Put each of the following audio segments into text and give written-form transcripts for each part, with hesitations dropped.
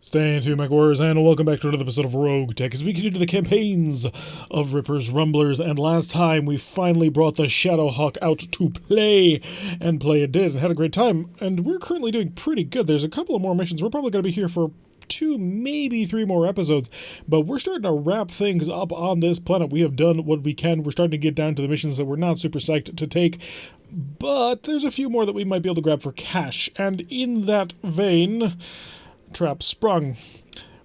Stay tuned, MechWarriors, and welcome back to another episode of RogueTech as we continue to the campaigns of Rippers, Rumblers, and last time we finally brought the Shadowhawk out to play, and play it did, and had a great time, and we're currently doing pretty good. There's a couple of more missions. We're probably going to be here for 2, maybe 3 more episodes, but we're starting to wrap things up on this planet. We have done what we can. We're starting to get down to the missions that we're not super psyched to take, but there's a few more that we might be able to grab for cash, and in that vein, trap sprung.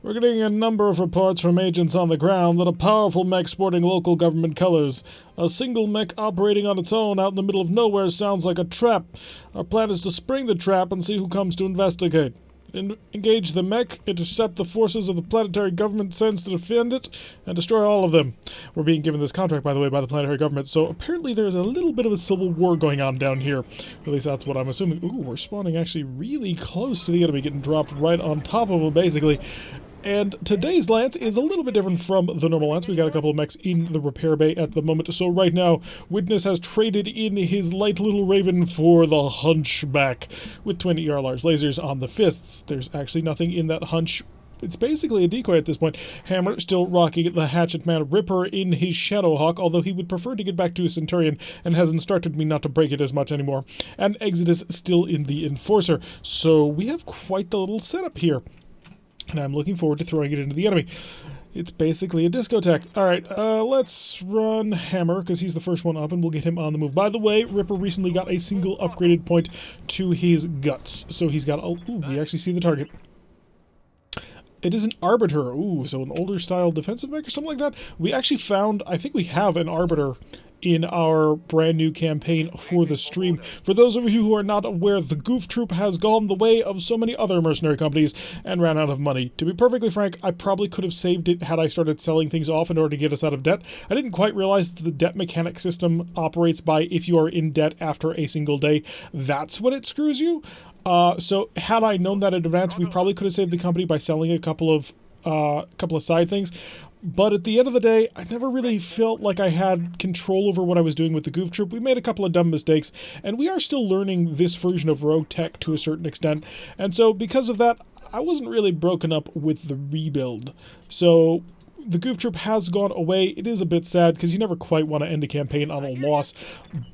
We're getting a number of reports from agents on the ground that a powerful mech sporting local government colors, a single mech operating on its own out in the middle of nowhere, sounds like a trap. Our plan is to spring the trap and see who comes to investigate. Engage the mech, intercept the forces of the planetary government sends to defend it, and destroy all of them. We're being given this contract, by the way, by the planetary government, so apparently there's a little bit of a civil war going on down here. At least that's what I'm assuming. Ooh, we're spawning actually really close to the enemy, getting dropped right on top of them, basically. And today's lance is a little bit different from the normal lance. We got a couple of mechs in the repair bay at the moment. So right now, Witness has traded in his light little raven for the Hunchback with twin ER large lasers on the fists. There's actually nothing in that hunch. It's basically a decoy at this point. Hammer still rocking the Hatchet Man Ripper in his Shadowhawk, although he would prefer to get back to his Centurion and has instructed me not to break it as much anymore. And Exodus still in the Enforcer. So we have quite the little setup here. And I'm looking forward to throwing it into the enemy. It's basically a discotheque. Alright, let's run Hammer, because he's the first one up, and we'll get him on the move. By the way, Ripper recently got a single upgraded point to his guts. So he's got... Oh, ooh, we actually see the target. It is an Arbiter. Ooh, so an older style defensive mech or something like that. We actually found... I think we have an Arbiter in our brand new campaign for the stream. For those of you who are not aware, the Goof Troop has gone the way of so many other mercenary companies and ran out of money. To be perfectly frank, I probably could have saved it had I started selling things off in order to get us out of debt. I didn't quite realize that the debt mechanic system operates by if you are in debt after a single day, that's when it screws you. So had I known that in advance, we probably could have saved the company by selling a couple of side things. But at the end of the day, I never really felt like I had control over what I was doing with the Goof Troop. We made a couple of dumb mistakes, and we are still learning this version of RogueTech to a certain extent. And so because of that, I wasn't really broken up with the rebuild. So the Goof Troop has gone away. It is a bit sad because you never quite want to end a campaign on a loss.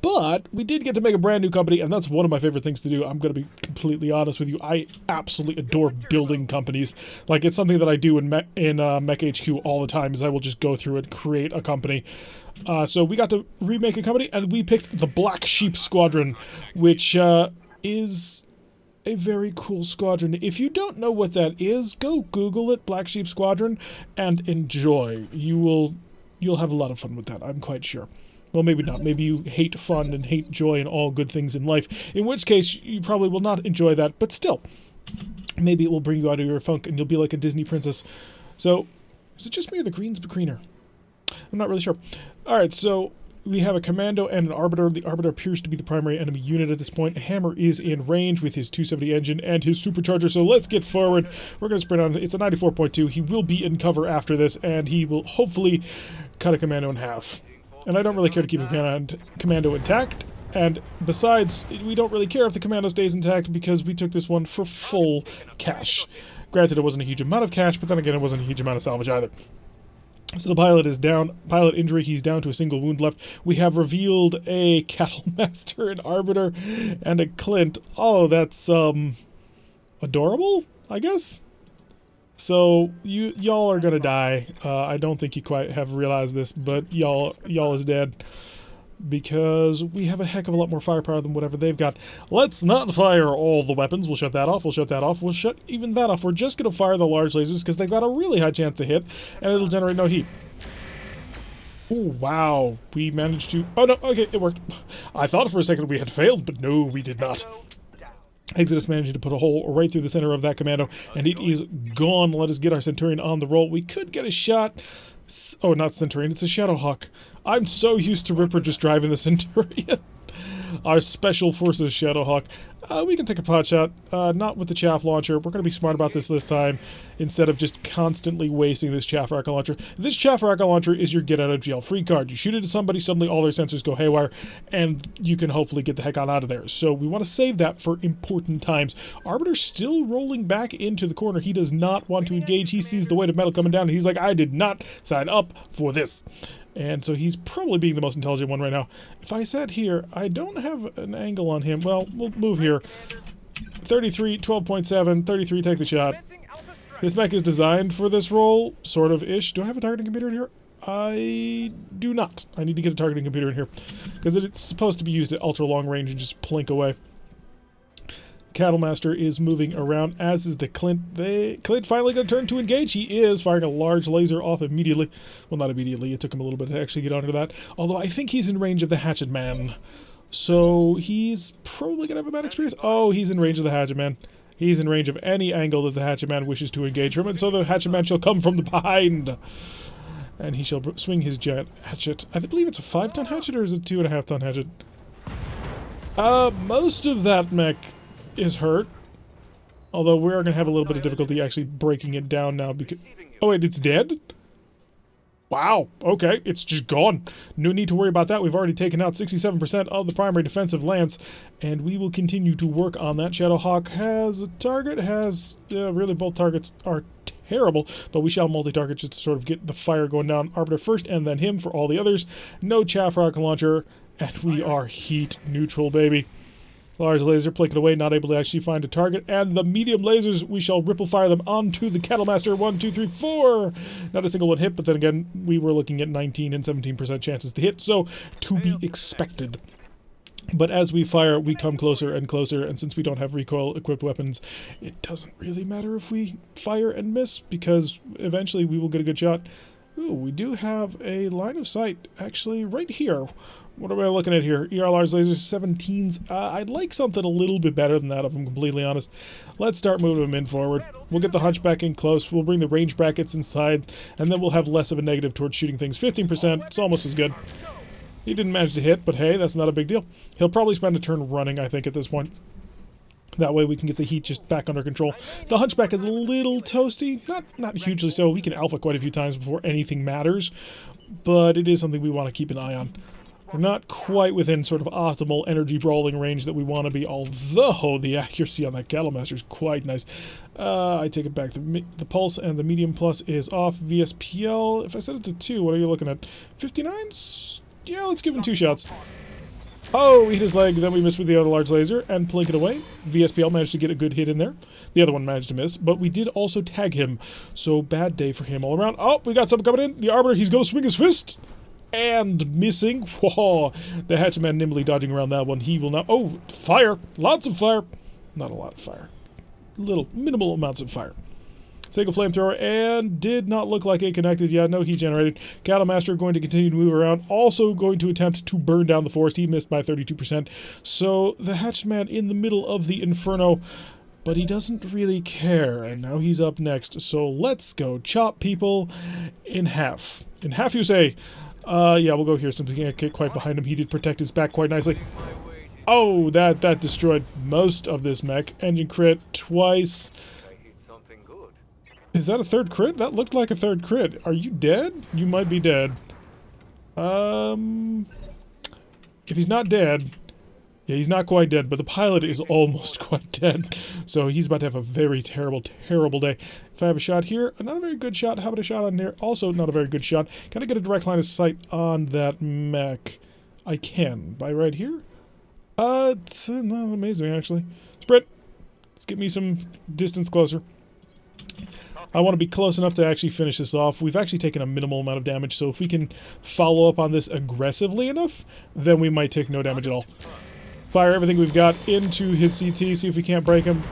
But we did get to make a brand new company, and that's one of my favorite things to do. I'm going to be completely honest with you. I absolutely adore building companies. Like, it's something that I do in Mech HQ all the time, is I will just go through and create a company. So we got to remake a company, and we picked the Black Sheep Squadron, which is a very cool squadron. If you don't know what that is, go Google it, Black Sheep Squadron, and enjoy. You'll have a lot of fun with that, I'm quite sure. Well, maybe not. Maybe you hate fun and hate joy and all good things in life, in which case you probably will not enjoy that, but still, maybe it will bring you out of your funk and you'll be like a Disney princess. So, is it just me or the green's greener? I'm not really sure. Alright, so we have a Commando and an Arbiter. The Arbiter appears to be the primary enemy unit at this point. Hammer is in range with his 270 engine and his supercharger, so let's get forward. We're going to sprint on. It's a 94.2. He will be in cover after this, and he will hopefully cut a Commando in half. And I don't really care to keep a Commando intact. And besides, we don't really care if the Commando stays intact because we took this one for full cash. Granted, it wasn't a huge amount of cash, but then again, it wasn't a huge amount of salvage either. So the pilot is down. Pilot injury, he's down to a single wound left. We have revealed a Cattle Master, an Arbiter, and a Clint. Oh, that's, adorable, I guess? So, y'all are gonna die. I don't think you quite have realized this, but y'all is dead. Because we have a heck of a lot more firepower than whatever they've got. Let's not fire all the weapons. We'll shut that off. We'll shut that off. We'll shut even that off. We're just going to fire the large lasers because they've got a really high chance to hit, and it'll generate no heat. Ooh, wow. We managed to... Oh, no. Okay, it worked. I thought for a second we had failed, but no, we did not. Exodus managed to put a hole right through the center of that Commando, and it is gone. Let us get our Centurion on the roll. We could get a shot... Oh, not Centurion, it's a Shadowhawk. I'm so used to Ripper just driving the Centurion. Our Special Forces Shadowhawk. We can take a pot shot, not with the chaff launcher. We're going to be smart about this time, instead of just constantly wasting this chaff rocket launcher. This chaff rocket launcher is your get out of jail free card. You shoot it at somebody, suddenly all their sensors go haywire, and you can hopefully get the heck on out of there. So we want to save that for important times. Arbiter's still rolling back into the corner. He does not want to engage. He sees the weight of metal coming down, and he's like, I did not sign up for this. And so he's probably being the most intelligent one right now. If I sat here, I don't have an angle on him. Well, we'll move here. 33, 12.7, 33, take the shot. This mech is designed for this role, sort of-ish. Do I have a targeting computer in here? I do not. I need to get a targeting computer in here, because it's supposed to be used at ultra-long range and just plink away. Cattlemaster is moving around, as is the Clint. Clint finally going to turn to engage. He is firing a large laser off immediately. Well, not immediately. It took him a little bit to actually get onto that. Although I think he's in range of the Hatchet Man. So he's probably going to have a bad experience. Oh, he's in range of the Hatchet Man. He's in range of any angle that the Hatchet Man wishes to engage from, and so the Hatchet Man shall come from the behind. And he shall swing his giant hatchet. I believe it's a 5-ton hatchet, or is it 2.5-ton hatchet? Most of that mech is hurt, although we are going to have a little bit of difficulty actually breaking it down now because... Oh wait, it's dead? Wow, okay, it's just gone. No need to worry about that. We've already taken out 67% of the primary defensive lance, and we will continue to work on that. Shadowhawk has a target, really both targets are terrible, but we shall multi-target just to sort of get the fire going down. Arbiter first, and then him for all the others. No chaff rocket launcher, and we are heat neutral, baby. Large laser plinking away, not able to actually find a target. And the medium lasers, we shall ripple fire them onto the Cattlemaster. 1, 2, 3, 4. Not a single one hit, but then again, we were looking at 19 and 17% chances to hit, so to be expected. But as we fire, we come closer and closer, and since we don't have recoil-equipped weapons, it doesn't really matter if we fire and miss, because eventually we will get a good shot. Ooh, we do have a line of sight, actually, right here. What am I looking at here? ER large lasers, 17s. I'd like something a little bit better than that, if I'm completely honest. Let's start moving them in forward. We'll get the hunchback in close. We'll bring the range brackets inside, and then we'll have less of a negative towards shooting things. 15%, it's almost as good. He didn't manage to hit, but hey, that's not a big deal. He'll probably spend a turn running, I think, at this point. That way we can get the heat just back under control. The hunchback is a little toasty. Not hugely so. We can alpha quite a few times before anything matters, but it is something we want to keep an eye on. We're not quite within sort of optimal energy brawling range that we want to be, although the accuracy on that Cattlemaster is quite nice. I take it back. The pulse and the medium plus is off. VSPL, if I set it to 2, what are you looking at? 59s? Yeah, let's give him 2 shots. Oh, we hit his leg, then we missed with the other large laser and plink it away. VSPL managed to get a good hit in there. The other one managed to miss, but we did also tag him. So bad day for him all around. Oh, we got something coming in. The Arbiter, he's going to swing his fist. And missing. Whoa. The Hatchetman nimbly dodging around that one. He will not... Oh, fire. Lots of fire. Not a lot of fire. Minimal amounts of fire. Single flamethrower, and did not look like it connected. Yeah, no heat generated. Cattlemaster going to continue to move around. Also going to attempt to burn down the forest. He missed by 32%. So the Hatchman in the middle of the inferno, but he doesn't really care. And now he's up next. So let's go chop people in half. In half, you say? Yeah, we'll go here since we can't get quite behind him. He did protect his back quite nicely. Oh, that destroyed most of this mech. Engine crit twice. Is that a third crit? That looked like a third crit. Are you dead? You might be dead. If he's not dead... Yeah, he's not quite dead, but the pilot is almost quite dead. So he's about to have a very terrible, terrible day. If I have a shot here, not a very good shot. How about a shot on there? Also not a very good shot. Can I get a direct line of sight on that mech? I can. By right here? It's not amazing, actually. Sprint! Let's get me some distance closer. I want to be close enough to actually finish this off. We've actually taken a minimal amount of damage, so if we can follow up on this aggressively enough, then we might take no damage at all. Fire everything we've got into his CT, see if we can't break him.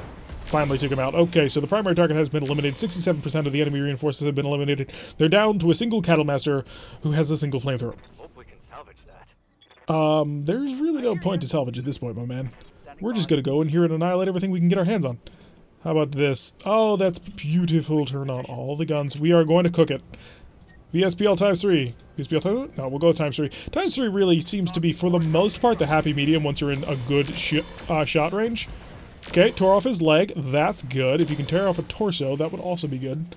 Finally took him out. Okay, so the primary target has been eliminated. 67% of the enemy reinforcements have been eliminated. They're down to a single Cattlemaster who has a single flamethrower. Hope we can salvage that. There's really no point to salvage at this point, my man. We're just gonna go in here and annihilate everything we can get our hands on. How about this? Oh, that's beautiful. Turn on all the guns. We are going to cook it. VSPL times 3. VSPL times... No, we'll go times 3. Times 3 really seems to be, for the most part, the happy medium once you're in a good shot range. Okay, tore off his leg. That's good. If you can tear off a torso, that would also be good.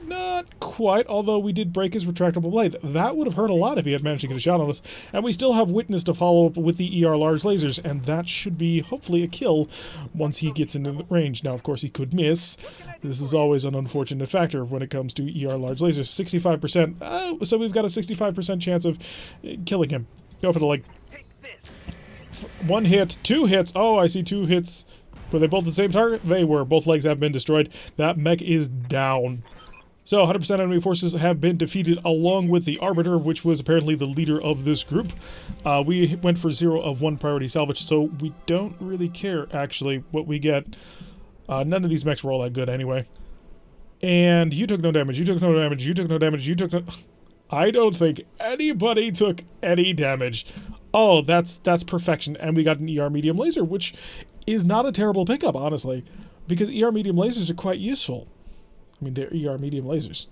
Not quite, although we did break his retractable blade. That would have hurt a lot if he had managed to get a shot on us. And we still have Witness to follow up with the ER large lasers, and that should be, hopefully, a kill once he gets into the range. Now, of course, he could miss. This is always an unfortunate factor when it comes to ER large lasers. 65%. So we've got a 65% chance of killing him. Go for the leg. One hit, 2 hits. Oh, I see 2 hits. Were they both the same target? They were. Both legs have been destroyed. That mech is down. So, 100% enemy forces have been defeated along with the Arbiter, which was apparently the leader of this group. We went for 0 of 1 priority salvage, so we don't really care, actually, what we get. None of these mechs were all that good anyway. And you took no damage, you took no damage, you took no damage, you took no... I don't think anybody took any damage. Oh, that's perfection. And we got an ER medium laser, which is not a terrible pickup, honestly, because ER medium lasers are quite useful. I mean, they're ER medium lasers.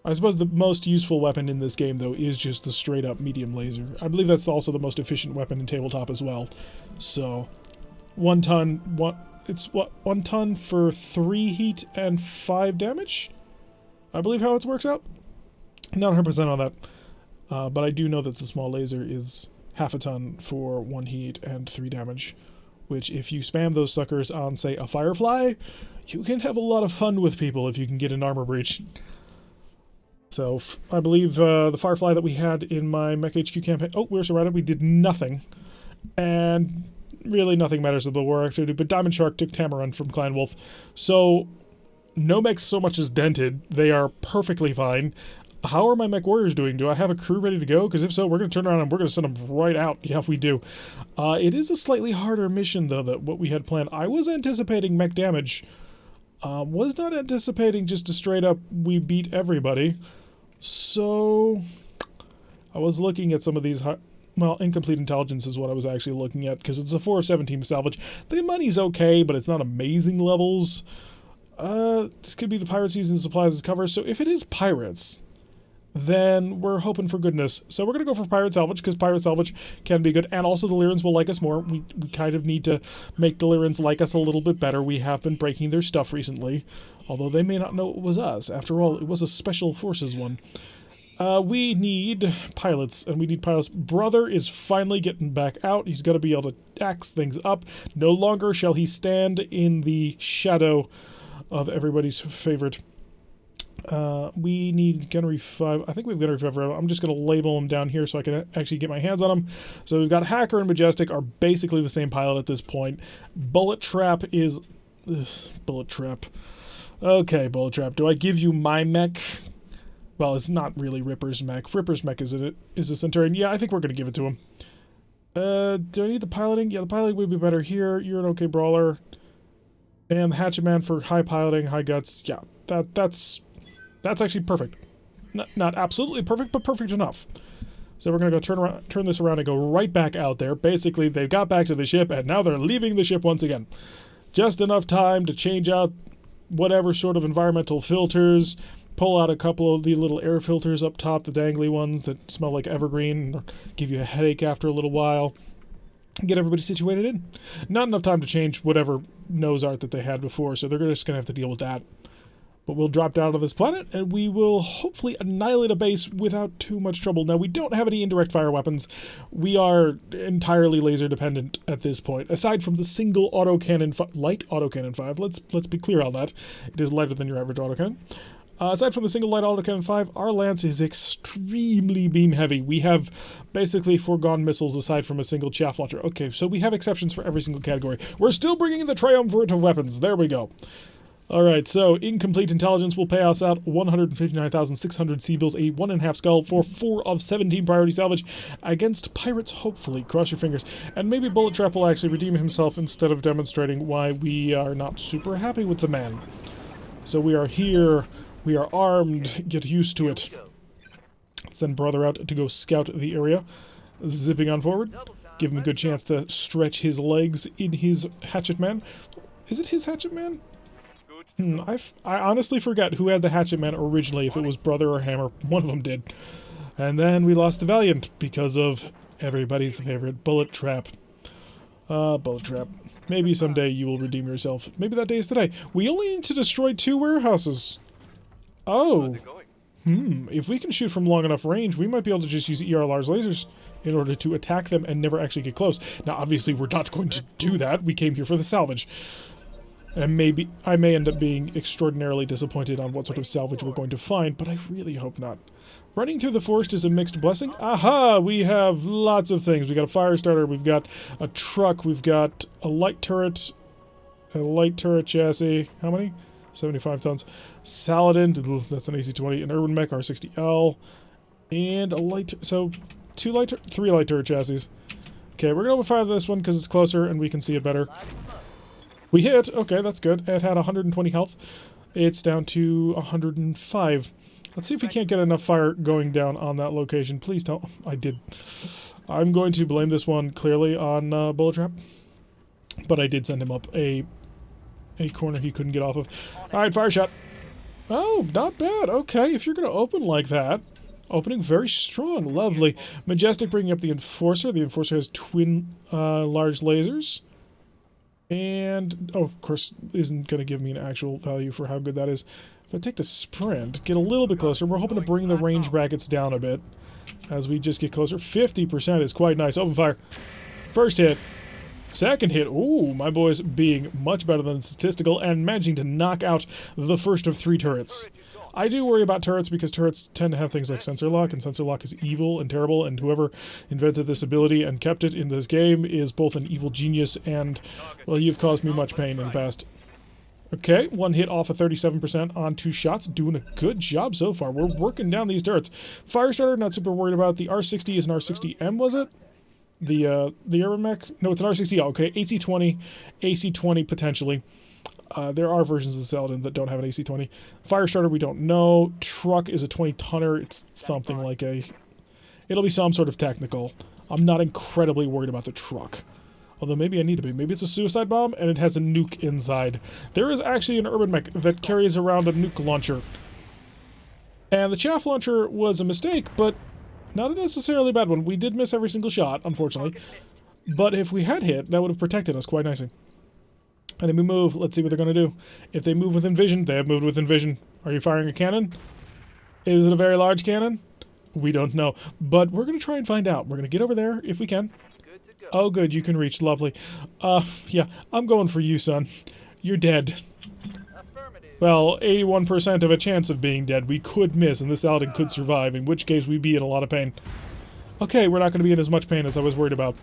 I suppose the most useful weapon in this game, though, is just the straight-up medium laser. I believe that's also the most efficient weapon in Tabletop as well. So, 1 ton, it's what, 1 ton for 3 heat and 5 damage? I believe how it works out. Not 100% on that. But I do know that the small laser is half a ton for 1 heat and 3 damage. Which, if you spam those suckers on, say, a Firefly, you can have a lot of fun with people if you can get an armor breach. So, I believe the Firefly that we had in my Mech HQ campaign... Oh, we were surrounded. We did nothing. And really nothing matters of the war activity. But Diamond Shark took Tamaran from Clan Wolf. So, no mechs so much as dented. They are perfectly fine. How are my Mech Warriors doing? Do I have a crew ready to go? Because if so, we're going to turn around and we're going to send them right out. Yeah, we do. It is a slightly harder mission, though, than what we had planned. I was anticipating mech damage. Was not anticipating just a straight-up we beat everybody. So, I was looking at some of these... Well, incomplete intelligence is what I was actually looking at, because it's a 4 of 17 salvage. The money's okay, but it's not amazing levels. This could be the pirates using supplies as cover, so if it is pirates... then we're hoping for goodness. So we're going to go for Pirate Salvage, because Pirate Salvage can be good, and also the Lyrans will like us more. We kind of need to make the Lyrans like us a little bit better. We have been breaking their stuff recently, although they may not know it was us. After all, it was a Special Forces one. We need pilots, and we need pilots. Brother is finally getting back out. He's going to be able to axe things up. No longer shall he stand in the shadow of everybody's favorite... we need Gunnery 5. I think we have Gunnery 5. I'm just going to label them down here so I can actually get my hands on them. So we've got Hacker and Majestic are basically the same pilot at this point. Bullet Trap is... Bullet Trap. Okay, Bullet Trap. Do I give you my mech? Well, it's not really Ripper's mech. Ripper's mech is a Centurion. Yeah, I think we're going to give it to him. Do I need the piloting? Yeah, the piloting would be better here. You're an okay brawler. And the Hatchet Man for high piloting, high guts. Yeah, that's actually perfect. Not absolutely perfect, but perfect enough. So we're going to go turn this around and go right back out there. Basically, they've got back to the ship, and now they're leaving the ship once again. Just enough time to change out whatever sort of environmental filters, pull out a couple of the little air filters up top, the dangly ones that smell like evergreen, or give you a headache after a little while. Get everybody situated in. Not enough time to change whatever nose art that they had before, so they're just going to have to deal with that. But we'll drop down to this planet, and we will hopefully annihilate a base without too much trouble. Now, we don't have any indirect fire weapons. We are entirely laser dependent at this point. Aside from the single autocannon, light autocannon 5, let's be clear on that. It is lighter than your average autocannon. Aside from the single light autocannon 5, our lance is extremely beam heavy. We have basically foregone missiles aside from a single chaff launcher. Okay, so we have exceptions for every single category. We're still bringing in the triumvirate of weapons. There we go. Alright, so incomplete intelligence will pay us out 159,600 C-bills, a 1.5 skull for 4 of 17 priority salvage against pirates, hopefully. Cross your fingers. And maybe Bullet Trap will actually redeem himself instead of demonstrating why we are not super happy with the man. So we are here, we are armed, get used to it. Send Brother out to go scout the area. Zipping on forward. Give him a good chance to stretch his legs in his Hatchet Man. Is it his Hatchet Man? I honestly forgot who had the Hatchet Man originally, if it was Brother or Hammer. One of them did. And then we lost the Valiant because of everybody's favorite Bullet Trap. Boat trap. Maybe someday you will redeem yourself. Maybe that day is today. We only need to destroy 2 warehouses. Oh. If we can shoot from long enough range, we might be able to just use ER large lasers in order to attack them and never actually get close. Now, obviously, we're not going to do that. We came here for the salvage. And maybe I may end up being extraordinarily disappointed on what sort of salvage we're going to find, but I really hope not. Running through the forest is a mixed blessing. Aha! We have lots of things. We got a fire starter, we've got a truck, we've got a light turret chassis. How many? 75 tons. Saladin, that's an AC-20, an urban mech R60L, and a light, so 3 light turret chassis. Okay, we're gonna open fire this one because it's closer and we can see it better. We hit, okay, that's good. It had 120 health. It's down to 105. Let's see if we can't get enough fire going down on that location. Please don't. I did. I'm going to blame this one clearly on Bullet Trap. But I did send him up a corner he couldn't get off of. Alright, fire shot. Oh, not bad. Okay, if you're going to open like that. Opening very strong. Lovely. Majestic bringing up the Enforcer. The Enforcer has twin large lasers. And, oh, of course, isn't going to give me an actual value for how good that is. If I take the sprint, get a little bit closer, we're hoping to bring the range brackets down a bit as we just get closer. 50% is quite nice. Open fire. First hit. Second hit. Ooh, my boy's being much better than statistical and managing to knock out the first of 3 turrets. I do worry about turrets because turrets tend to have things like sensor lock, and sensor lock is evil and terrible, and whoever invented this ability and kept it in this game is both an evil genius and, well, you've caused me much pain in the past. Okay, 1 hit off of 37% on 2 shots. Doing a good job so far. We're working down these turrets. Firestarter, not super worried about. The R60 is an R60M, was it? The urban mech? No, it's an R60L. Okay, AC-20. AC-20 potentially. There are versions of the Saladin that don't have an AC-20. Firestarter, we don't know. Truck is a 20-tonner. It's something like a... It'll be some sort of technical. I'm not incredibly worried about the truck. Although maybe I need to be. Maybe it's a suicide bomb and it has a nuke inside. There is actually an urban mech that carries around a nuke launcher. And the chaff launcher was a mistake, but not a necessarily bad one. We did miss every single shot, unfortunately. But if we had hit, that would have protected us quite nicely. And then we move. Let's see what they're going to do. If they move within vision, they have moved within vision. Are you firing a cannon? Is it a very large cannon? We don't know. But we're going to try and find out. We're going to get over there if we can. Oh, good. You can reach. Lovely. Yeah. I'm going for you, son. You're dead. Well, 81% of a chance of being dead. We could miss, and this Saladin could survive, in which case we'd be in a lot of pain. Okay, we're not going to be in as much pain as I was worried about.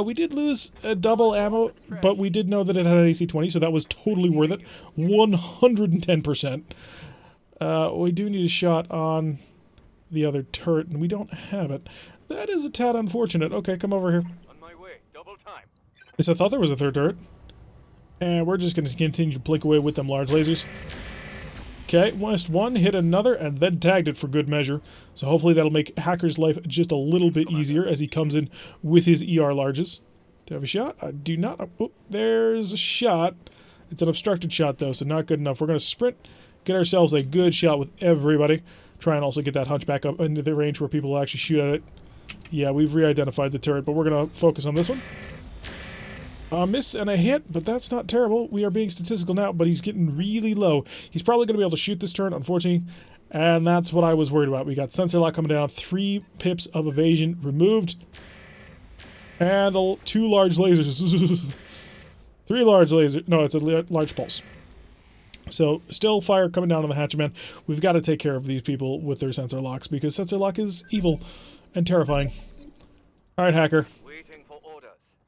We did lose double ammo, but we did know that it had an AC-20, so that was totally worth it. 110%. We do need a shot on the other turret, and we don't have it. That is a tad unfortunate. Okay, come over here. On my way. Double time. Yes, I thought there was a third turret. And we're just going to continue to blink away with them large lasers. Okay, missed one, hit another, and then tagged it for good measure. So hopefully that'll make Hacker's life just a little bit easier as he comes in with his ER larges. Do I have a shot? I do not. Oh, there's a shot. It's an obstructed shot, though, so not good enough. We're going to sprint, get ourselves a good shot with everybody. Try and also get that hunchback up into the range where people will actually shoot at it. Yeah, we've re-identified the turret, but we're going to focus on this one. A miss and a hit, but that's not terrible. We are being statistical now, but he's getting really low. He's probably going to be able to shoot this turn, unfortunately, and that's what I was worried about. We got sensor lock coming down, 3 pips of evasion removed, and 2 large lasers. 3 large lasers. No, it's a large pulse. So, still fire coming down on the hatchman. We've got to take care of these people with their sensor locks, because sensor lock is evil and terrifying. Alright, Hacker.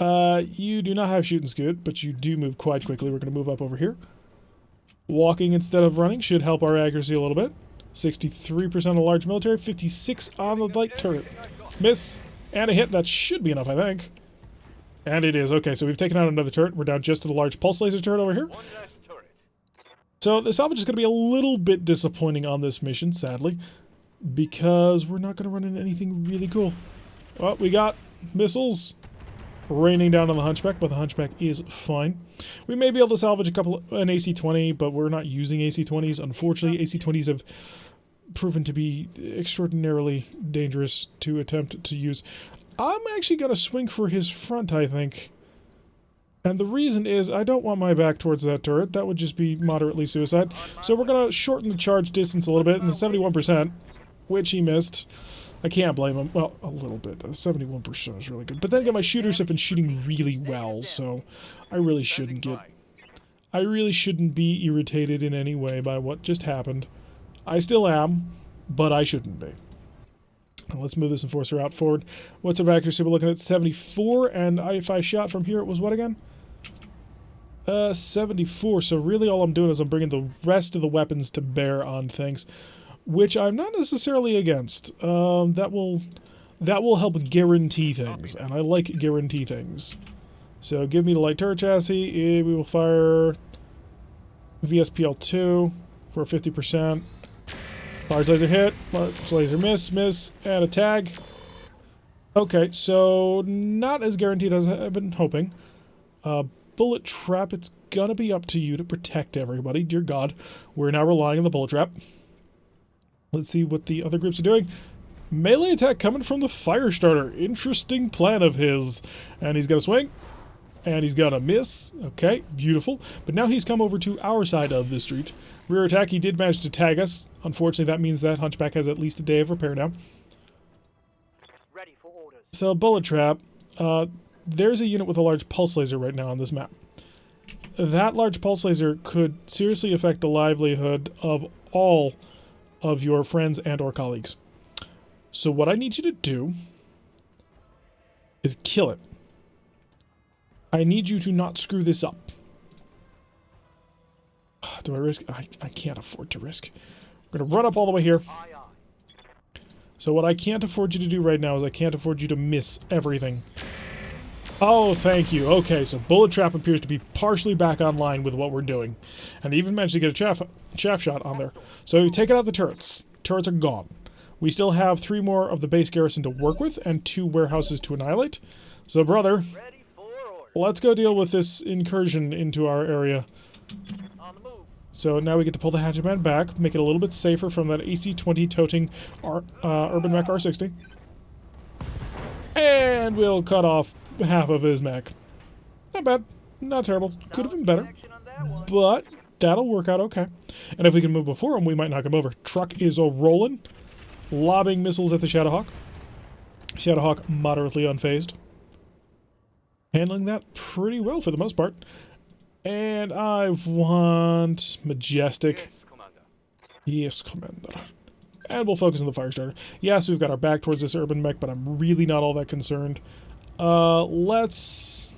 You do not have shooting scoot, but you do move quite quickly. We're going to move up over here. Walking instead of running should help our accuracy a little bit. 63% of large military, 56 on the light turret. Miss, and a hit. That should be enough, I think. And it is. Okay, so we've taken out another turret. We're down just to the large pulse laser turret over here. So the salvage is going to be a little bit disappointing on this mission, sadly, because we're not going to run into anything really cool. Well, we got missiles raining down on the Hunchback, but the Hunchback is fine. We may be able to salvage an AC-20, but we're not using AC-20s. Unfortunately, AC-20s have proven to be extraordinarily dangerous to attempt to use. I'm actually going to swing for his front, I think. And the reason is I don't want my back towards that turret. That would just be moderately suicide. So we're going to shorten the charge distance a little bit, and the 71%, which he missed. I can't blame him. Well, a little bit. 71% is really good. But then again, my shooters have been shooting really well, so I really shouldn't be irritated in any way by what just happened. I still am, but I shouldn't be. Let's move this enforcer out forward. What's our accuracy? We're looking at 74, and if I shot from here, it was what again? 74. So really all I'm doing is I'm bringing the rest of the weapons to bear on things, which I'm not necessarily against. That will help guarantee things, and I like guarantee things. So give me the light turret chassis. We will fire VSPL2 for 50%. Large laser hit, large laser miss, and a tag. Okay, so not as guaranteed as I've been hoping. Bullet trap, it's gonna be up to you to protect everybody. Dear God, we're now relying on the bullet trap. Let's see what the other groups are doing. Melee attack coming from the fire starter. Interesting plan of his. And he's gonna swing. And he's gonna miss. Okay, beautiful. But now he's come over to our side of the street. Rear attack, he did manage to tag us. Unfortunately, that means that Hunchback has at least a day of repair now. Ready for orders. So, bullet trap. There's a unit with a large pulse laser right now on this map. That large pulse laser could seriously affect the livelihood of all of your friends and or colleagues. So what I need you to do is kill it. I need you to not screw this up. Do I risk? I can't afford to risk. I'm going to run up all the way here. So what I can't afford you to do right now is I can't afford you to miss everything. Oh, thank you. Okay, so bullet trap appears to be partially back online with what we're doing. And even managed to get a chaff shot on there. So we've taken out the turrets. Turrets are gone. We still have 3 more of the base garrison to work with and 2 warehouses to annihilate. So, brother, let's go deal with this incursion into our area. So now we get to pull the hatchetman back, make it a little bit safer from that AC-20 toting Urban Mech R60. And we'll cut off half of his mech. Not bad. Not terrible. Could have been better. But that'll work out okay. And if we can move before him, we might knock him over. Truck is a-rolling. Lobbing missiles at the Shadowhawk. Shadowhawk moderately unfazed. Handling that pretty well for the most part. And I want Majestic. Yes, Commander. And we'll focus on the fire starter. Yes, we've got our back towards this urban mech, but I'm really not all that concerned. Let's...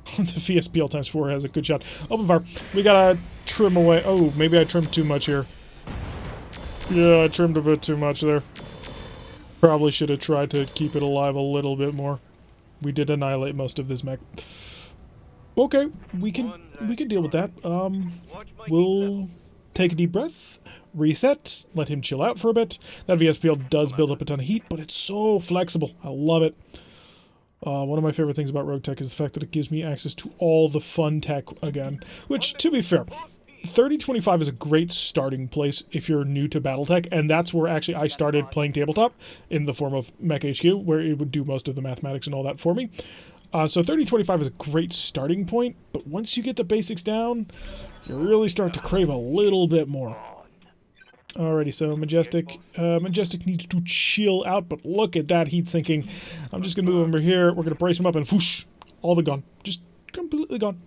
the VSPL times 4 has a good shot. Open fire. We gotta trim away. Oh, maybe I trimmed too much here. Yeah, I trimmed a bit too much there. Probably should have tried to keep it alive a little bit more. We did annihilate most of this mech. Okay, we can deal with that. We'll take a deep breath, reset, let him chill out for a bit. That VSPL does build up a ton of heat, but it's so flexible. I love it. One of my favorite things about RogueTech is the fact that it gives me access to all the fun tech again. Which, to be fair, 3025 is a great starting place if you're new to BattleTech, and that's where actually I started playing Tabletop in the form of MechHQ, where it would do most of the mathematics and all that for me. So 3025 is a great starting point, but once you get the basics down, you really start to crave a little bit more. Alrighty, so Majestic. Majestic needs to chill out, but look at that heat sinking. I'm just going to move over here. We're going to brace him up and whoosh, all the gone. Just completely gone.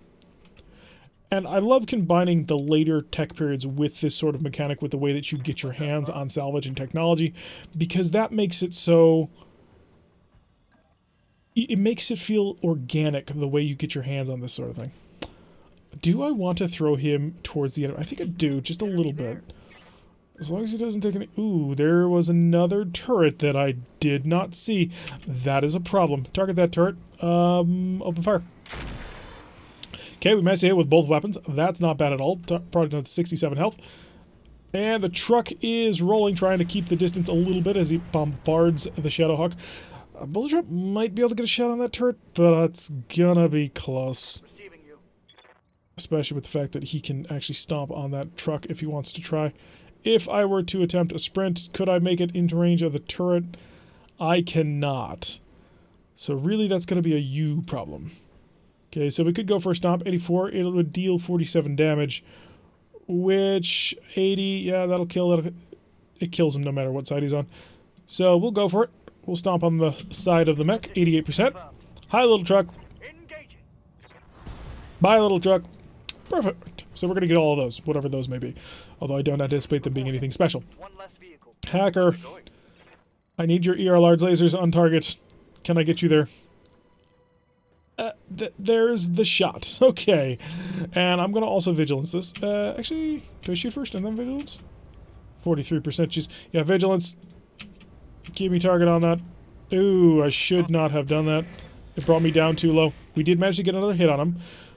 And I love combining the later tech periods with this sort of mechanic with the way that you get your hands on salvage and technology, because that makes it so... it makes it feel organic, the way you get your hands on this sort of thing. Do I want to throw him towards the enemy? I think I do, just a little bit. As long as he doesn't take any... Ooh, there was another turret that I did not see. That is a problem. Target that turret. Open fire. Okay, we managed to hit with both weapons. That's not bad at all. Probably down to 67 health. And the truck is rolling, trying to keep the distance a little bit as he bombards the Shadowhawk. Bullet Trap might be able to get a shot on that turret, but it's gonna be close. Especially with the fact that he can actually stomp on that truck if he wants to try. If I were to attempt a sprint, could I make it into range of the turret? I cannot. So really, that's going to be a you problem. Okay, so we could go for a stomp. 84. It would deal 47 damage, which 80. Yeah, that'll kill it. It kills him no matter what side he's on. So we'll go for it. We'll stomp on the side of the mech. 88%. Hi, little truck. Engaging. Bye, little truck. Perfect. So we're going to get all of those, whatever those may be. Although I don't anticipate them being anything special. One less vehicle. Hacker, I need your ER large lasers on target. Can I get you there? There's the shot. Okay. And I'm going to also vigilance this. Actually, do I shoot first and then vigilance? 43% choose. Yeah, vigilance. Keep me target on that. Ooh, I should not have done that. It brought me down too low. We did manage to get another hit on him.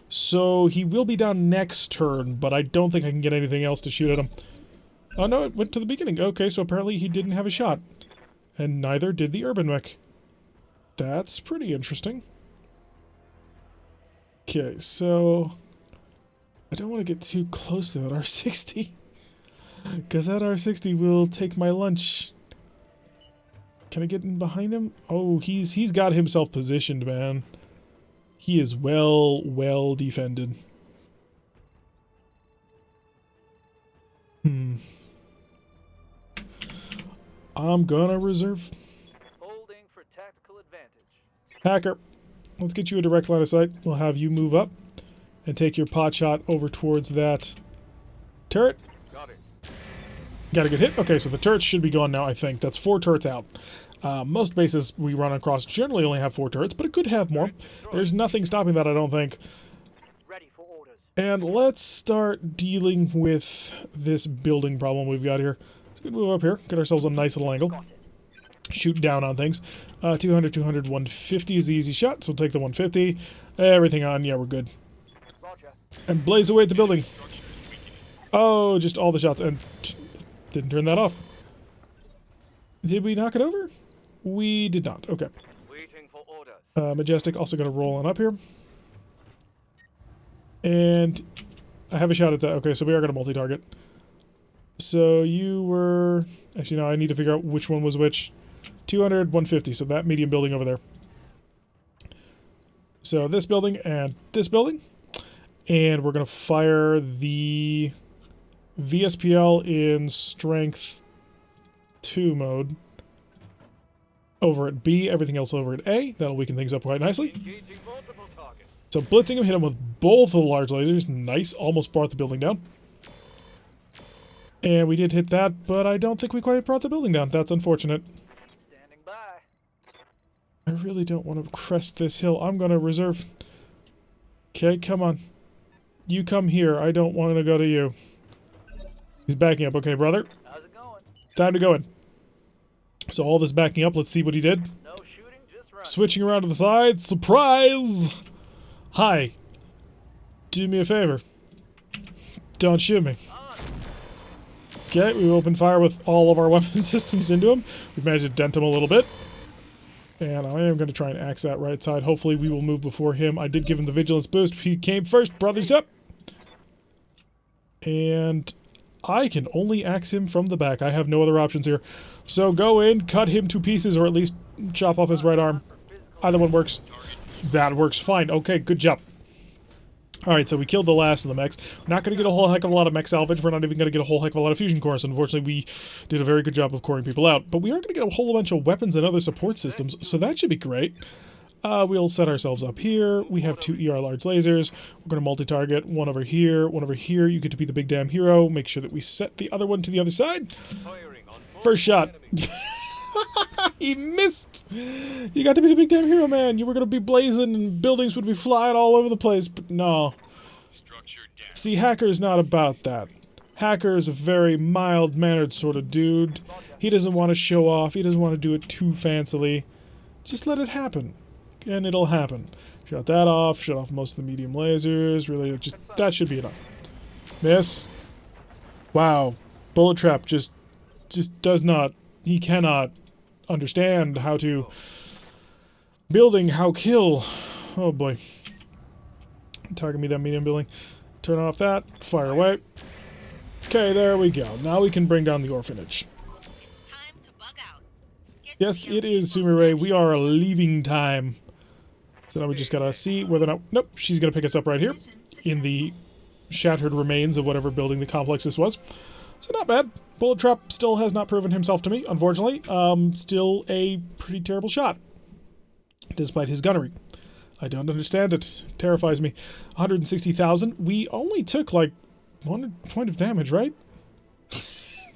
So he will be down next turn, but I don't think I can get anything else to shoot at him. Oh no, it went to the beginning. Okay, so apparently he didn't have a shot. And neither did the urban mech. That's pretty interesting. Okay, so I don't want to get too close to that R60. Because that R60 will take my lunch. Can I get in behind him? Oh, he's got himself positioned, man. He is well defended. I'm gonna reserve. Holding for tactical advantage. Hacker, let's get you a direct line of sight. We'll have you move up and take your pot shot over towards that turret. Got it. Got a good hit. Okay, so the turrets should be gone now, I think. That's 4 turrets out. Most bases we run across generally only have 4 turrets, but it could have more. There's nothing stopping that, I don't think. Ready for orders. And let's start dealing with this building problem we've got here. So we can move up here, get ourselves a nice little angle. Shoot down on things. 200, 200, 150 is the easy shot, so we'll take the 150. Everything on, yeah, we're good. Roger. And blaze away at the building. Oh, just all the shots, and didn't turn that off. Did we knock it over? We did not. Okay. Waiting for orders. Majestic also going to roll on up here. And I have a shot at that. Okay, so we are going to multi-target. So you were... Actually, no, I need to figure out which one was which. 200, 150, so that medium building over there. So this building and this building. And we're going to fire the VSPL in Strength 2 mode. Over at B, everything else over at A. That'll weaken things up quite nicely. Engaging multiple targets. So blitzing him, hit him with both of the large lasers. Nice, almost brought the building down. And we did hit that, but I don't think we quite brought the building down. That's unfortunate. Standing by. I really don't want to crest this hill. I'm going to reserve. Okay, come on. You come here. I don't want to go to you. He's backing up. Okay, brother. How's it going? Time to go in. So all this backing up, let's see what he did. No shooting, just run. Switching around to the side. Surprise! Hi. Do me a favor. Don't shoot me. On. Okay, we opened fire with all of our weapon systems into him. We've managed to dent him a little bit. And I am going to try and axe that right side. Hopefully we will move before him. I did give him the vigilance boost. He came first. Brothers up. And I can only axe him from the back. I have no other options here. So go in, cut him to pieces, or at least chop off his right arm. Either one works. That works fine. Okay, good job. Alright, so we killed the last of the mechs. We're not going to get a whole heck of a lot of mech salvage. We're not even going to get a whole heck of a lot of fusion cores. Unfortunately, we did a very good job of coring people out. But we are going to get a whole bunch of weapons and other support systems, so that should be great. We'll set ourselves up here. We have 2 ER large lasers. We're going to multi-target. One over here, one over here. You get to be the big damn hero. Make sure that we set the other one to the other side. First shot. He missed. You got to be the big damn hero, man. You were going to be blazing and buildings would be flying all over the place, but no. See, Hacker's not about that. Hacker is a very mild-mannered sort of dude. He doesn't want to show off. He doesn't want to do it too fancily. Just let it happen. And it'll happen. Shut that off. Shut off most of the medium lasers. Really, just that should be enough. Miss. Wow. Bullet trap just does not. He cannot understand how to building, how kill. Oh boy. Target me that medium building. Turn off that. Fire away. Okay, there we go. Now we can bring down the orphanage. Time to bug out. Get Yes, it is, Sumire. We are leaving time. So now we just gotta see whether or not... Nope, she's gonna pick us up right here in the shattered remains of whatever building the complex this was. So not bad. Bullet Trap still has not proven himself to me, unfortunately. Still a pretty terrible shot, despite his gunnery. I don't understand it. Terrifies me. 160,000. We only took like 1 point of damage, right?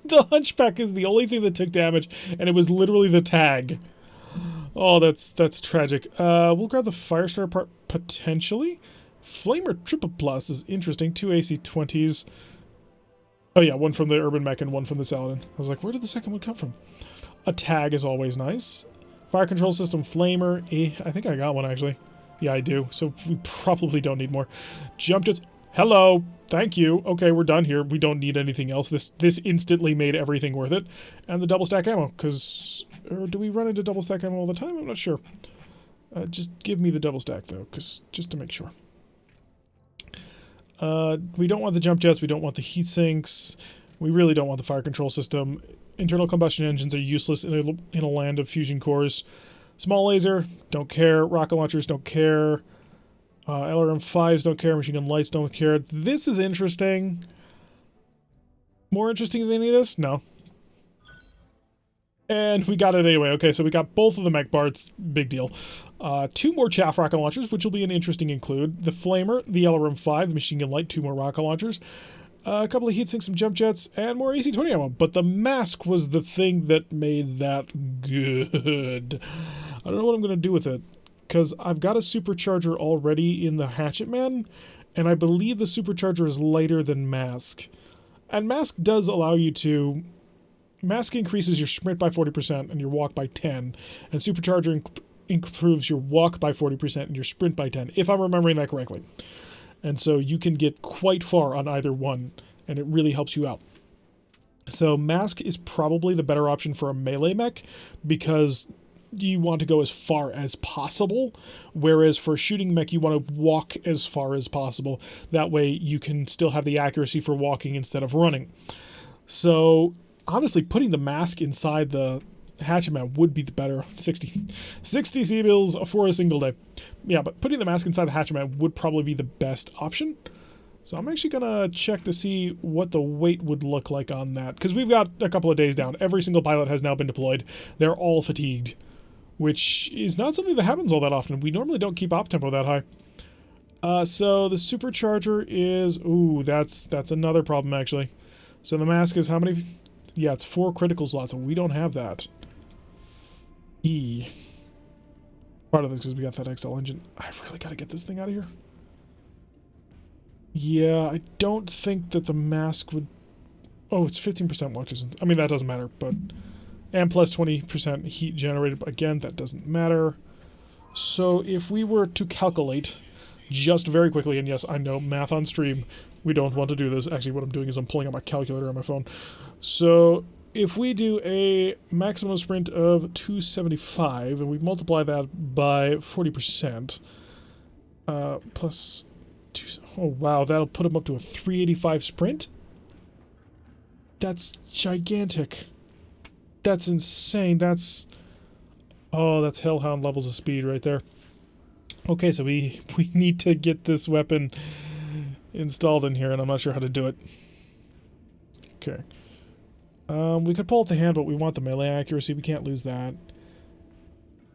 The Hunchback is the only thing that took damage, and it was literally the tag. Oh, that's tragic. We'll grab the Firestarter part potentially. Flamer Triple Plus is interesting. 2 AC-20s. Oh yeah, one from the Urban Mech and one from the Saladin. I was like, where did the second one come from? A tag is always nice. Fire Control System Flamer. I think I got one actually. Yeah, I do. So we probably don't need more. Jump Jets. Hello. Thank you. Okay, we're done here. We don't need anything else. This instantly made everything worth it. And the double stack ammo, because... Or do we run into double stack ammo all the time? I'm not sure. Just give me the double stack, though, because just to make sure. We don't want the jump jets. We don't want the heat sinks. We really don't want the fire control system. Internal combustion engines are useless in a land of fusion cores. Small laser, don't care. Rocket launchers, don't care. LRM-5s don't care. Machine gun lights don't care. This is interesting. More interesting than any of this? No. And we got it anyway. Okay, so we got both of the mech parts. Big deal. 2 more chaff rocket launchers, which will be an interesting include. The Flamer, the LRM-5, the machine gun light, 2 more rocket launchers. A couple of heat sinks, some jump jets, and more AC-20 ammo. But the mask was the thing that made that good. I don't know what I'm going to do with it, because I've got a supercharger already in the Hatchet Man, and I believe the supercharger is lighter than mask. And mask does allow you to... Mask increases your sprint by 40% and your walk by 10, and supercharger improves your walk by 40% and your sprint by 10, if I'm remembering that correctly. And so you can get quite far on either one, and it really helps you out. So mask is probably the better option for a melee mech, because you want to go as far as possible, whereas for a shooting mech you want to walk as far as possible. That way you can still have the accuracy for walking instead of running. So honestly, putting the mask inside the Hatchet Man would be the better 60 C-bills for a single day. Yeah, but putting the mask inside the Hatchet Man would probably be the best option. So I'm actually gonna check to see what the weight would look like on that, because we've got a couple of days down. Every single pilot has now been deployed. They're all fatigued, which is not something that happens all that often. We normally don't keep op tempo that high. So the supercharger is... Ooh, that's another problem, actually. So the mask is how many... Yeah, it's 4 critical slots, and we don't have that. Part of this because we got that XL engine. I really got to get this thing out of here. Yeah, I don't think that the mask would... Oh, it's 15% watch distance. I mean, that doesn't matter, but... And plus 20% heat generated. Again, that doesn't matter. So if we were to calculate just very quickly, and yes, I know, math on stream, we don't want to do this. Actually, what I'm doing is I'm pulling out my calculator on my phone. So if we do a maximum sprint of 275, and we multiply that by 40%, plus... Oh, wow, that'll put him up to a 385 sprint? That's gigantic. That's insane. That's... Oh, that's Hellhound levels of speed right there. Okay, so we need to get this weapon installed in here, and I'm not sure how to do it. Okay. We could pull out the hand, but we want the melee accuracy. We can't lose that.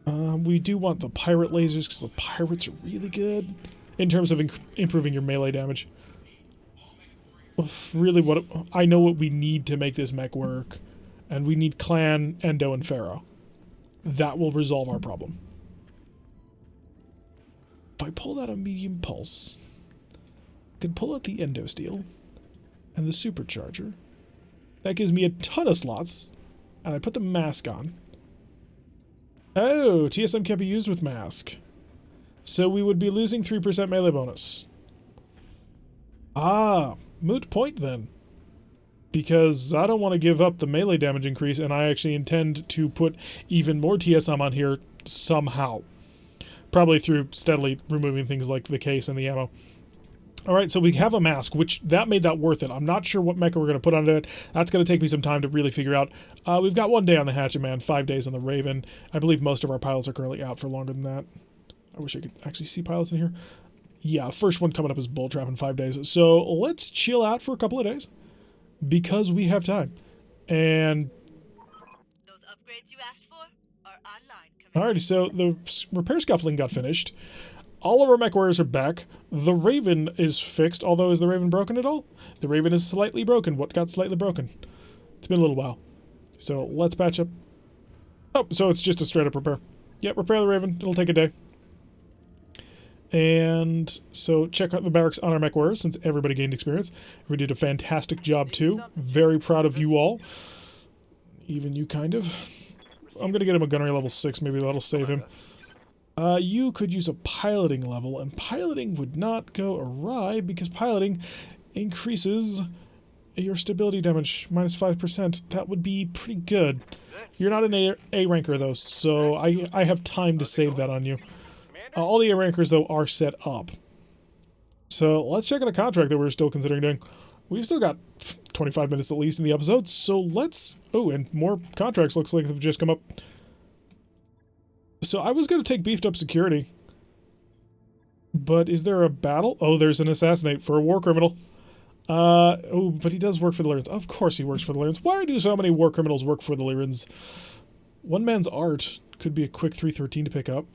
We do want the pirate lasers, because the pirates are really good in terms of improving your melee damage. Really, I know what we need to make this mech work. And we need Clan, Endo, and Pharaoh. That will resolve our problem. If I pulled out a medium pulse, I can pull out the Endo Steel and the supercharger. That gives me a ton of slots. And I put the mask on. Oh, TSM can't be used with mask. So we would be losing 3% melee bonus. Ah, moot point then. Because I don't want to give up the melee damage increase, and I actually intend to put even more TSM on here somehow. Probably through steadily removing things like the case and the ammo. All right, so we have a mask, which that made that worth it. I'm not sure what mecha we're going to put on it. That's going to take me some time to really figure out. We've got 1 day on the Hatchet Man, 5 days on the Raven. I believe most of our pilots are currently out for longer than that. I wish I could actually see pilots in here. Yeah, first one coming up is Bull Trap in 5 days. So let's chill out for a couple of days because we have time. And Those upgrades you asked for are online, alrighty, Commander. so the repair scuffling got finished. All of our MechWarriors are back. The Raven is fixed, although is the Raven broken at all? The Raven is slightly broken. What got slightly broken? It's been a little while. So let's patch up. Oh, so it's just a straight up repair. Yep, repair the Raven. It'll take a day. And so check out the barracks on our MechWarriors since everybody gained experience. We did a fantastic job too. Very proud of you all. Even you, kind of. I'm going to get him a gunnery level 6. Maybe that'll save him. You could use a piloting level, and piloting would not go awry because piloting increases your stability damage minus 5%. That would be pretty good. You're not an A ranker though, so I have time to save that on you. All the A rankers though are set up. So let's check out a contract that we're still considering doing. We've still got 25 minutes at least in the episode, so let's... Oh, and more contracts looks like have just come up. So I was going to take beefed up security. But is there a battle? Oh, there's an assassinate for a war criminal. Oh, but he does work for the Lyrans. Of course he works for the Lyrans. Why do so many war criminals work for the Lyrans? One man's art could be a quick 313 to pick up.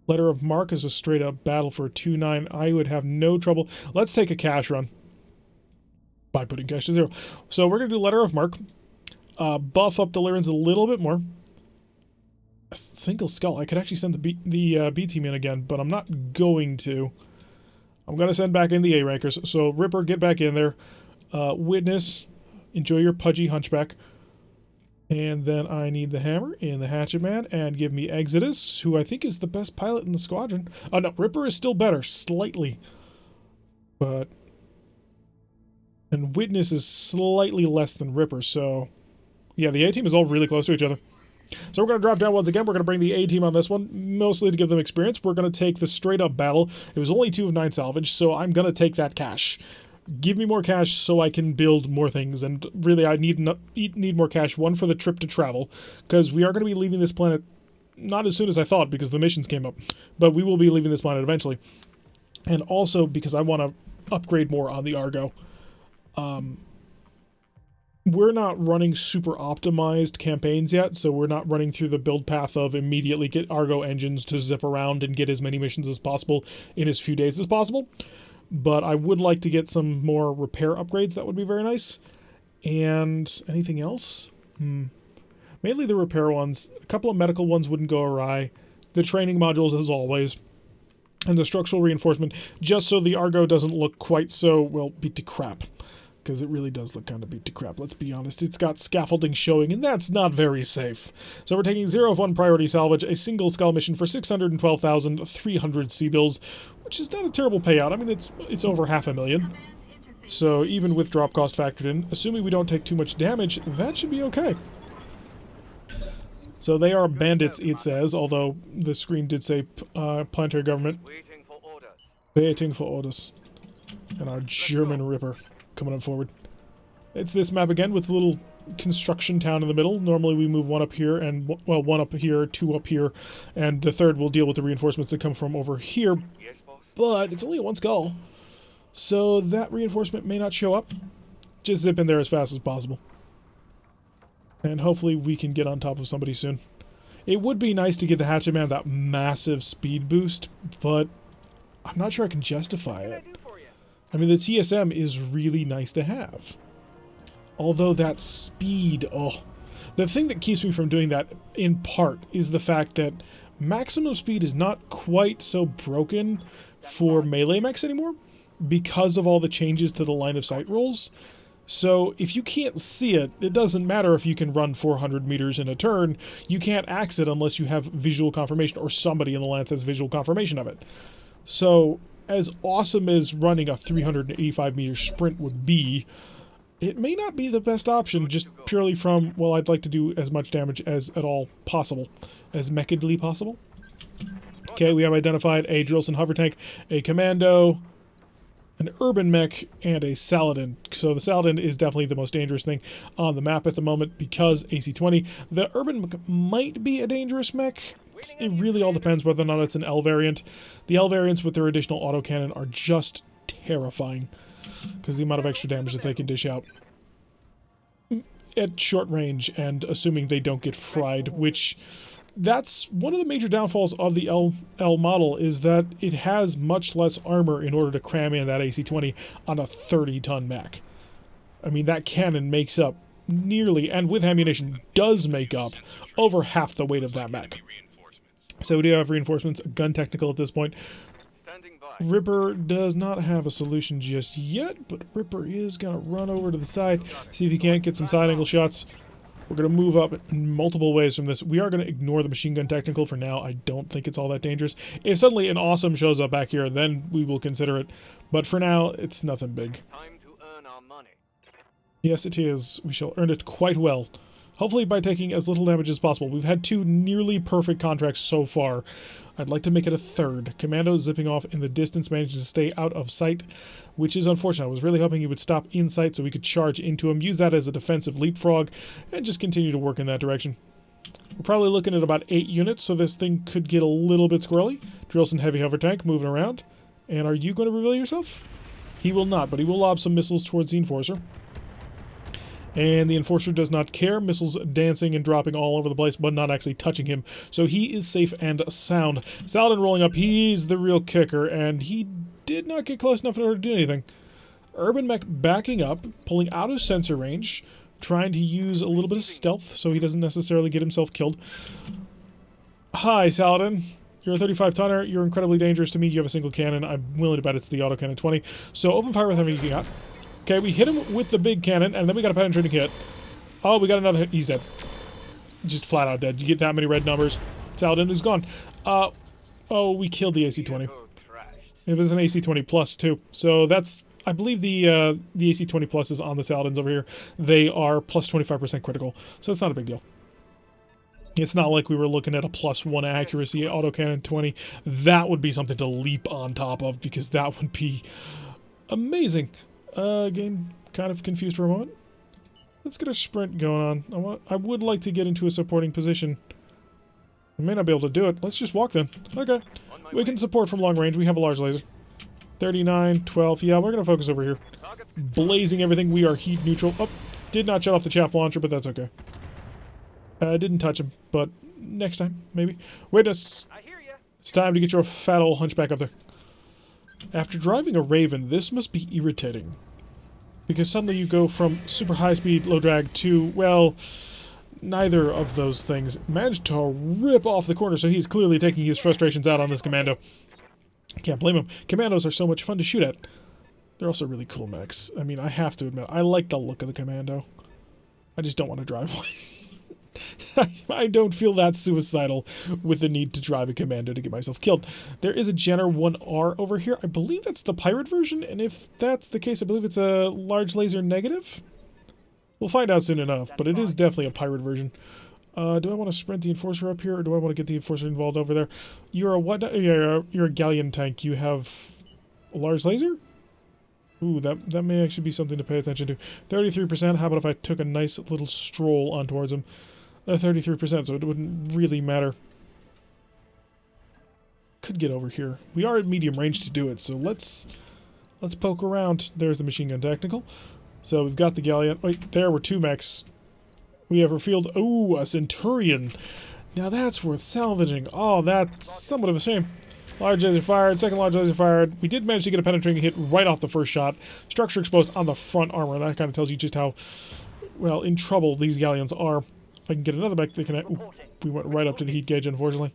Letter of Mark is a straight up battle for a 2-9. I would have no trouble. Let's take a cash run. By putting cash to 0. So we're going to do Letter of Mark. Buff up the Lyrans a little bit more. A single skull. I could actually send the B team in again, but I'm not going to. I'm going to send back in the A rankers. So Ripper, get back in there. Witness, enjoy your pudgy hunchback. And then I need the Hammer and the Hatchet Man, and give me Exodus, who I think is the best pilot in the squadron. Oh no, Ripper is still better, slightly. But... And Witness is slightly less than Ripper, so... Yeah, the A-team is all really close to each other. So we're going to drop down once again. We're going to bring the A-team on this one, mostly to give them experience. We're going to take the straight-up battle. It was only 2 of 9 salvage, so I'm going to take that cash. Give me more cash so I can build more things, and really I need more cash. One, for the trip to travel, because we are going to be leaving this planet not as soon as I thought because the missions came up, but we will be leaving this planet eventually. And also because I want to upgrade more on the Argo. We're not running super optimized campaigns yet, so we're not running through the build path of immediately get Argo engines to zip around and get as many missions as possible in as few days as possible. But I would like to get some more repair upgrades. That would be very nice. And anything else? Mainly the repair ones. A couple of medical ones wouldn't go awry. The training modules, as always. And the structural reinforcement, just so the Argo doesn't look quite so, well, beat to crap. Because it really does look kind of beat to crap, let's be honest. It's got scaffolding showing, and that's not very safe. So we're taking 0 of 1 priority salvage, a single skull mission for 612,300 C-bills, which is not a terrible payout. I mean, it's over $500,000. So even with drop cost factored in, assuming we don't take too much damage, that should be okay. So they are bandits, it says, although the screen did say planetary government. Waiting for orders. Waiting for orders. And our German Ripper coming up forward. It's this map again with a little construction town in the middle. Normally we move one up here and, well, one up here, 2 up here, and the third will deal with the reinforcements that come from over here. Yes, boss. But it's only a 1 skull, so that reinforcement may not show up. Just zip in there as fast as possible. And hopefully we can get on top of somebody soon. It would be nice to give the Hatchet Man that massive speed boost, but I'm not sure I can justify it. I mean, the TSM is really nice to have. Although that speed, oh. The thing that keeps me from doing that, in part, is the fact that maximum speed is not quite so broken for melee mechs anymore because of all the changes to the line of sight rules. So if you can't see it, it doesn't matter if you can run 400 meters in a turn. You can't axe it unless you have visual confirmation, or somebody in the lance has visual confirmation of it. So as awesome as running a 385 meter sprint would be, it may not be the best option just purely from, well, I'd like to do as much damage as at all possible, as mechically possible. Okay, we have identified a Drillson hover tank, a commando, an urban mech, and a Saladin. So the Saladin is definitely the most dangerous thing on the map at the moment because AC-20. The urban mech might be a dangerous mech. It really all depends whether or not it's an L variant. The L variants with their additional autocannon are just terrifying because the amount of extra damage that they can dish out at short range, and assuming they don't get fried, which that's one of the major downfalls of the L model, is that it has much less armor in order to cram in that AC-20 on a 30-ton mech. I mean, that cannon makes up nearly, and with ammunition, does make up over half the weight of that mech. So we do have reinforcements, gun technical at this point. Standing by. Ripper does not have a solution just yet, but Ripper is going to run over to the side, see if he can't get some side angle shots. We're going to move up in multiple ways from this. We are going to ignore the machine gun technical for now. I don't think it's all that dangerous. If suddenly an awesome shows up back here, then we will consider it. But for now, it's nothing big. Time to earn our money. Yes, it is. We shall earn it quite well. Hopefully by taking as little damage as possible. We've had 2 nearly perfect contracts so far. I'd like to make it a 3rd. Commando zipping off in the distance, managing to stay out of sight, which is unfortunate. I was really hoping he would stop in sight so we could charge into him, use that as a defensive leapfrog, and just continue to work in that direction. We're probably looking at about 8 units, so this thing could get a little bit squirrely. Drillson heavy hover tank moving around. And are you going to reveal yourself? He will not, but he will lob some missiles towards the Enforcer. And the Enforcer does not care. Missiles dancing and dropping all over the place, but not actually touching him. So he is safe and sound. Saladin rolling up. He's the real kicker, and he did not get close enough in order to do anything. Urban Mech backing up, pulling out of sensor range, trying to use a little bit of stealth so he doesn't necessarily get himself killed. Hi, Saladin. You're a 35-tonner. You're incredibly dangerous to me. You have a single cannon. I'm willing to bet it's the autocannon 20. So open fire with everything you got. Okay, we hit him with the big cannon, and then we got a penetrating hit. Oh, we got another hit. He's dead. Just flat out dead. You get that many red numbers. Saladin is gone. Oh, we killed the AC-20. It was an AC-20 plus, too. So that's, I believe the AC-20 plus is on the Saladins over here. They are plus 25% critical, so it's not a big deal. It's not like we were looking at a +1 accuracy autocannon 20. That would be something to leap on top of, because that would be amazing. Again, kind of confused for a moment. Let's get a sprint going on. I would like to get into a supporting position. We may not be able to do it. Let's just walk then. Okay. We can support from long range. We have a large laser. 39, 12. Yeah, we're going to focus over here. Blazing everything. We are heat neutral. Oh, did not shut off the chaff launcher, but that's okay. Didn't touch him, but next time, maybe. Witness. I hear ya. It's time to get your fat old hunchback up there. After driving a Raven, this must be irritating. Because suddenly you go from super high speed, low drag to, well, neither of those things. Managed to rip off the corner, so he's clearly taking his frustrations out on this commando. Can't blame him. Commandos are so much fun to shoot at. They're also really cool mechs. I mean, I have to admit, I like the look of the commando. I just don't want to drive one. I don't feel that suicidal with the need to drive a commando to get myself killed. There is a Jenner 1R over here. I believe that's the pirate version, and if that's the case, I believe it's a large laser negative. We'll find out soon enough, but it is definitely a pirate version. Do I want to sprint the Enforcer up here, or do I want to get the Enforcer involved over there? You're a what? You're a galleon tank. You have a large laser? Ooh, that may actually be something to pay attention to. 33%. How about if I took a nice little stroll on towards him? 33%, so it wouldn't really matter. Could get over here. We are at medium range to do it, so let's poke around. There's the machine gun technical. So we've got the galleon. Wait, there were 2 mechs. We have revealed. Ooh, a Centurion. Now that's worth salvaging. Oh, that's somewhat of a shame. Large laser fired. Second large laser fired. We did manage to get a penetrating hit right off the first shot. Structure exposed on the front armor. That kind of tells you just how, well, in trouble these galleons are. If I can get another mech to connect. Ooh, we went right up to the heat gauge, unfortunately.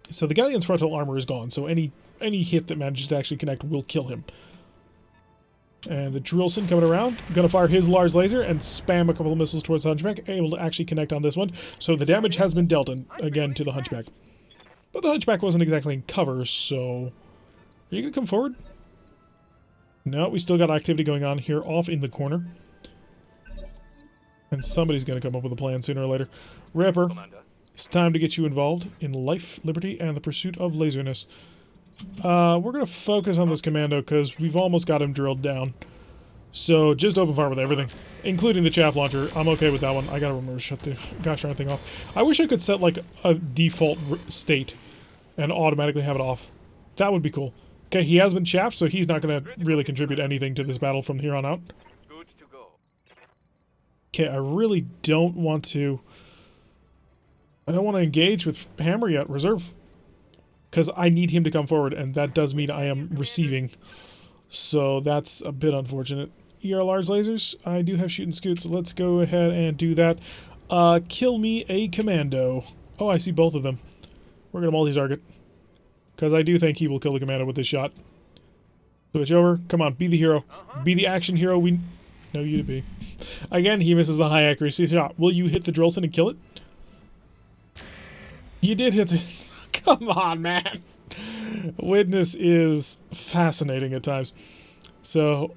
So the galleon's frontal armor is gone, so any hit that manages to actually connect will kill him. And the Drillson coming around, gonna fire his large laser and spam a couple of missiles towards the Hunchback, able to actually connect on this one. So the damage has been dealt again to the Hunchback. But the Hunchback wasn't exactly in cover, so... Are you gonna come forward? No, we still got activity going on here off in the corner. And somebody's going to come up with a plan sooner or later. Ripper, it's time to get you involved in life, liberty, and the pursuit of laserness. We're going to focus on this commando because we've almost got him drilled down. So just open fire with everything, including the chaff launcher. I'm okay with that one. I gotta remember to shut the gosh darn thing off. I wish I could set like a default state and automatically have it off. That would be cool. Okay, he has been chaffed, so he's not going to really contribute anything to this battle from here on out. Good to go. Okay, I really don't want to... I don't want to engage with Hammer yet. Reserve. Because I need him to come forward, and that does mean I am receiving. So that's a bit unfortunate. ER large lasers. I do have shooting scoots, so let's go ahead and do that. Kill me a commando. Oh, I see both of them. We're going to multi-target. Because I do think he will kill the commando with this shot. Switch over. Come on, be the hero. Be the action hero we know you to be. Again, he misses the high accuracy shot. Will you hit the Drillson and kill it? You did hit the... Come on, man. Witness is fascinating at times. So,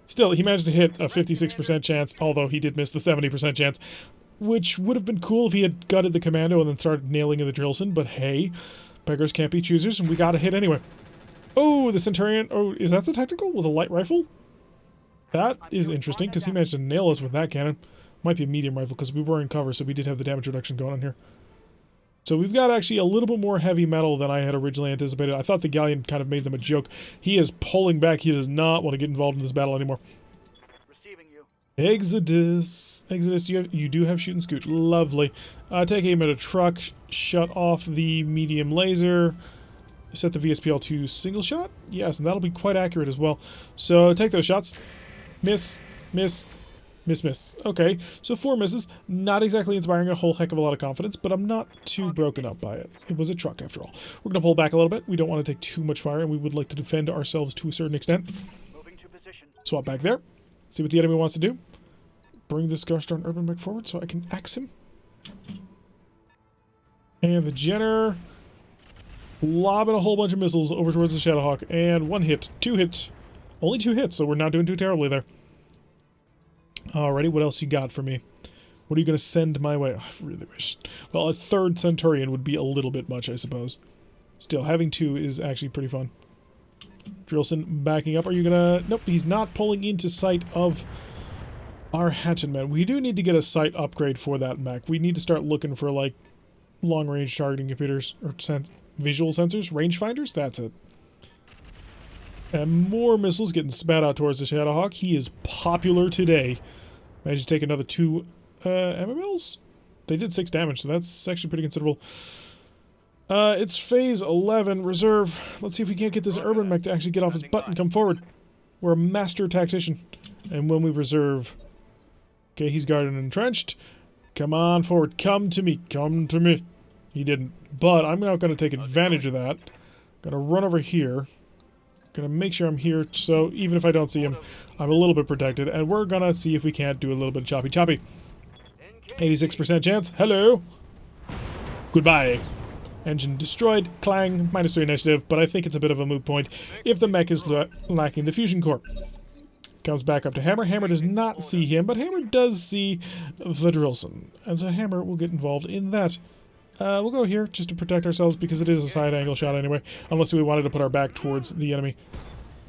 still, he managed to hit a 56% chance, although he did miss the 70% chance, which would have been cool if he had gutted the commando and then started nailing in the Drillson, but hey, beggars can't be choosers, and we got a hit anyway. Oh, the Centurion. Oh, is that the tactical with a light rifle? That is interesting, because he managed to nail us with that cannon. Might be a medium rifle, because we were in cover, so we did have the damage reduction going on here. So we've got actually a little bit more heavy metal than I had originally anticipated. I thought the Galleon kind of made them a joke. He is pulling back. He does not want to get involved in this battle anymore. Receiving you. Exodus. Exodus, you do have shooting scoot. Lovely. Take aim at a truck. Shut off the medium laser. Set the VSPL to single shot. Yes, and that'll be quite accurate as well. So take those shots. Miss. Miss. Miss, miss. Okay, so 4 misses. Not exactly inspiring a whole heck of a lot of confidence, but I'm not too broken up by it. It was a truck, after all. We're going to pull back a little bit. We don't want to take too much fire, and we would like to defend ourselves to a certain extent. Moving to position. Swap back there. See what the enemy wants to do. Bring this gosh darn Urban back forward so I can axe him. And the Jenner... lobbing a whole bunch of missiles over towards the Shadowhawk. And 1 hit. 2 hits. Only 2 hits, so we're not doing too terribly there. Alrighty, what else you got for me? What are you going to send my way? Oh, I really wish. Well, a 3rd Centurion would be a little bit much, I suppose. Still, having 2 is actually pretty fun. Drillson backing up. Are you going to... Nope, he's not pulling into sight of our Hatchet Man. We do need to get a sight upgrade for that mech. We need to start looking for, like, long-range targeting computers. Or visual sensors? Rangefinders? That's it. And more missiles getting spat out towards the Shadowhawk. He is popular today. Managed to take another 2 MMLs? They did 6 damage, so that's actually pretty considerable. It's phase 11, reserve. Let's see if we can't get this Urban Mech to actually get off his butt and come forward. We're a master tactician. And when we reserve... Okay, he's guarded and entrenched. Come on forward. Come to me. Come to me. He didn't. But I'm now going to take advantage of that. Going to run over here. Gonna make sure I'm here, so even if I don't see him, I'm a little bit protected, and we're gonna see if we can't do a little bit of choppy. 86% chance. Hello. Goodbye. Engine destroyed. Clang. -3 initiative, but I think it's a bit of a moot point if the mech is lacking the fusion core. Comes back up to Hammer. Hammer does not see him, but Hammer does see the Drillson, and so Hammer will get involved in that. We'll go here just to protect ourselves because it is a side angle shot anyway, unless we wanted to put our back towards the enemy.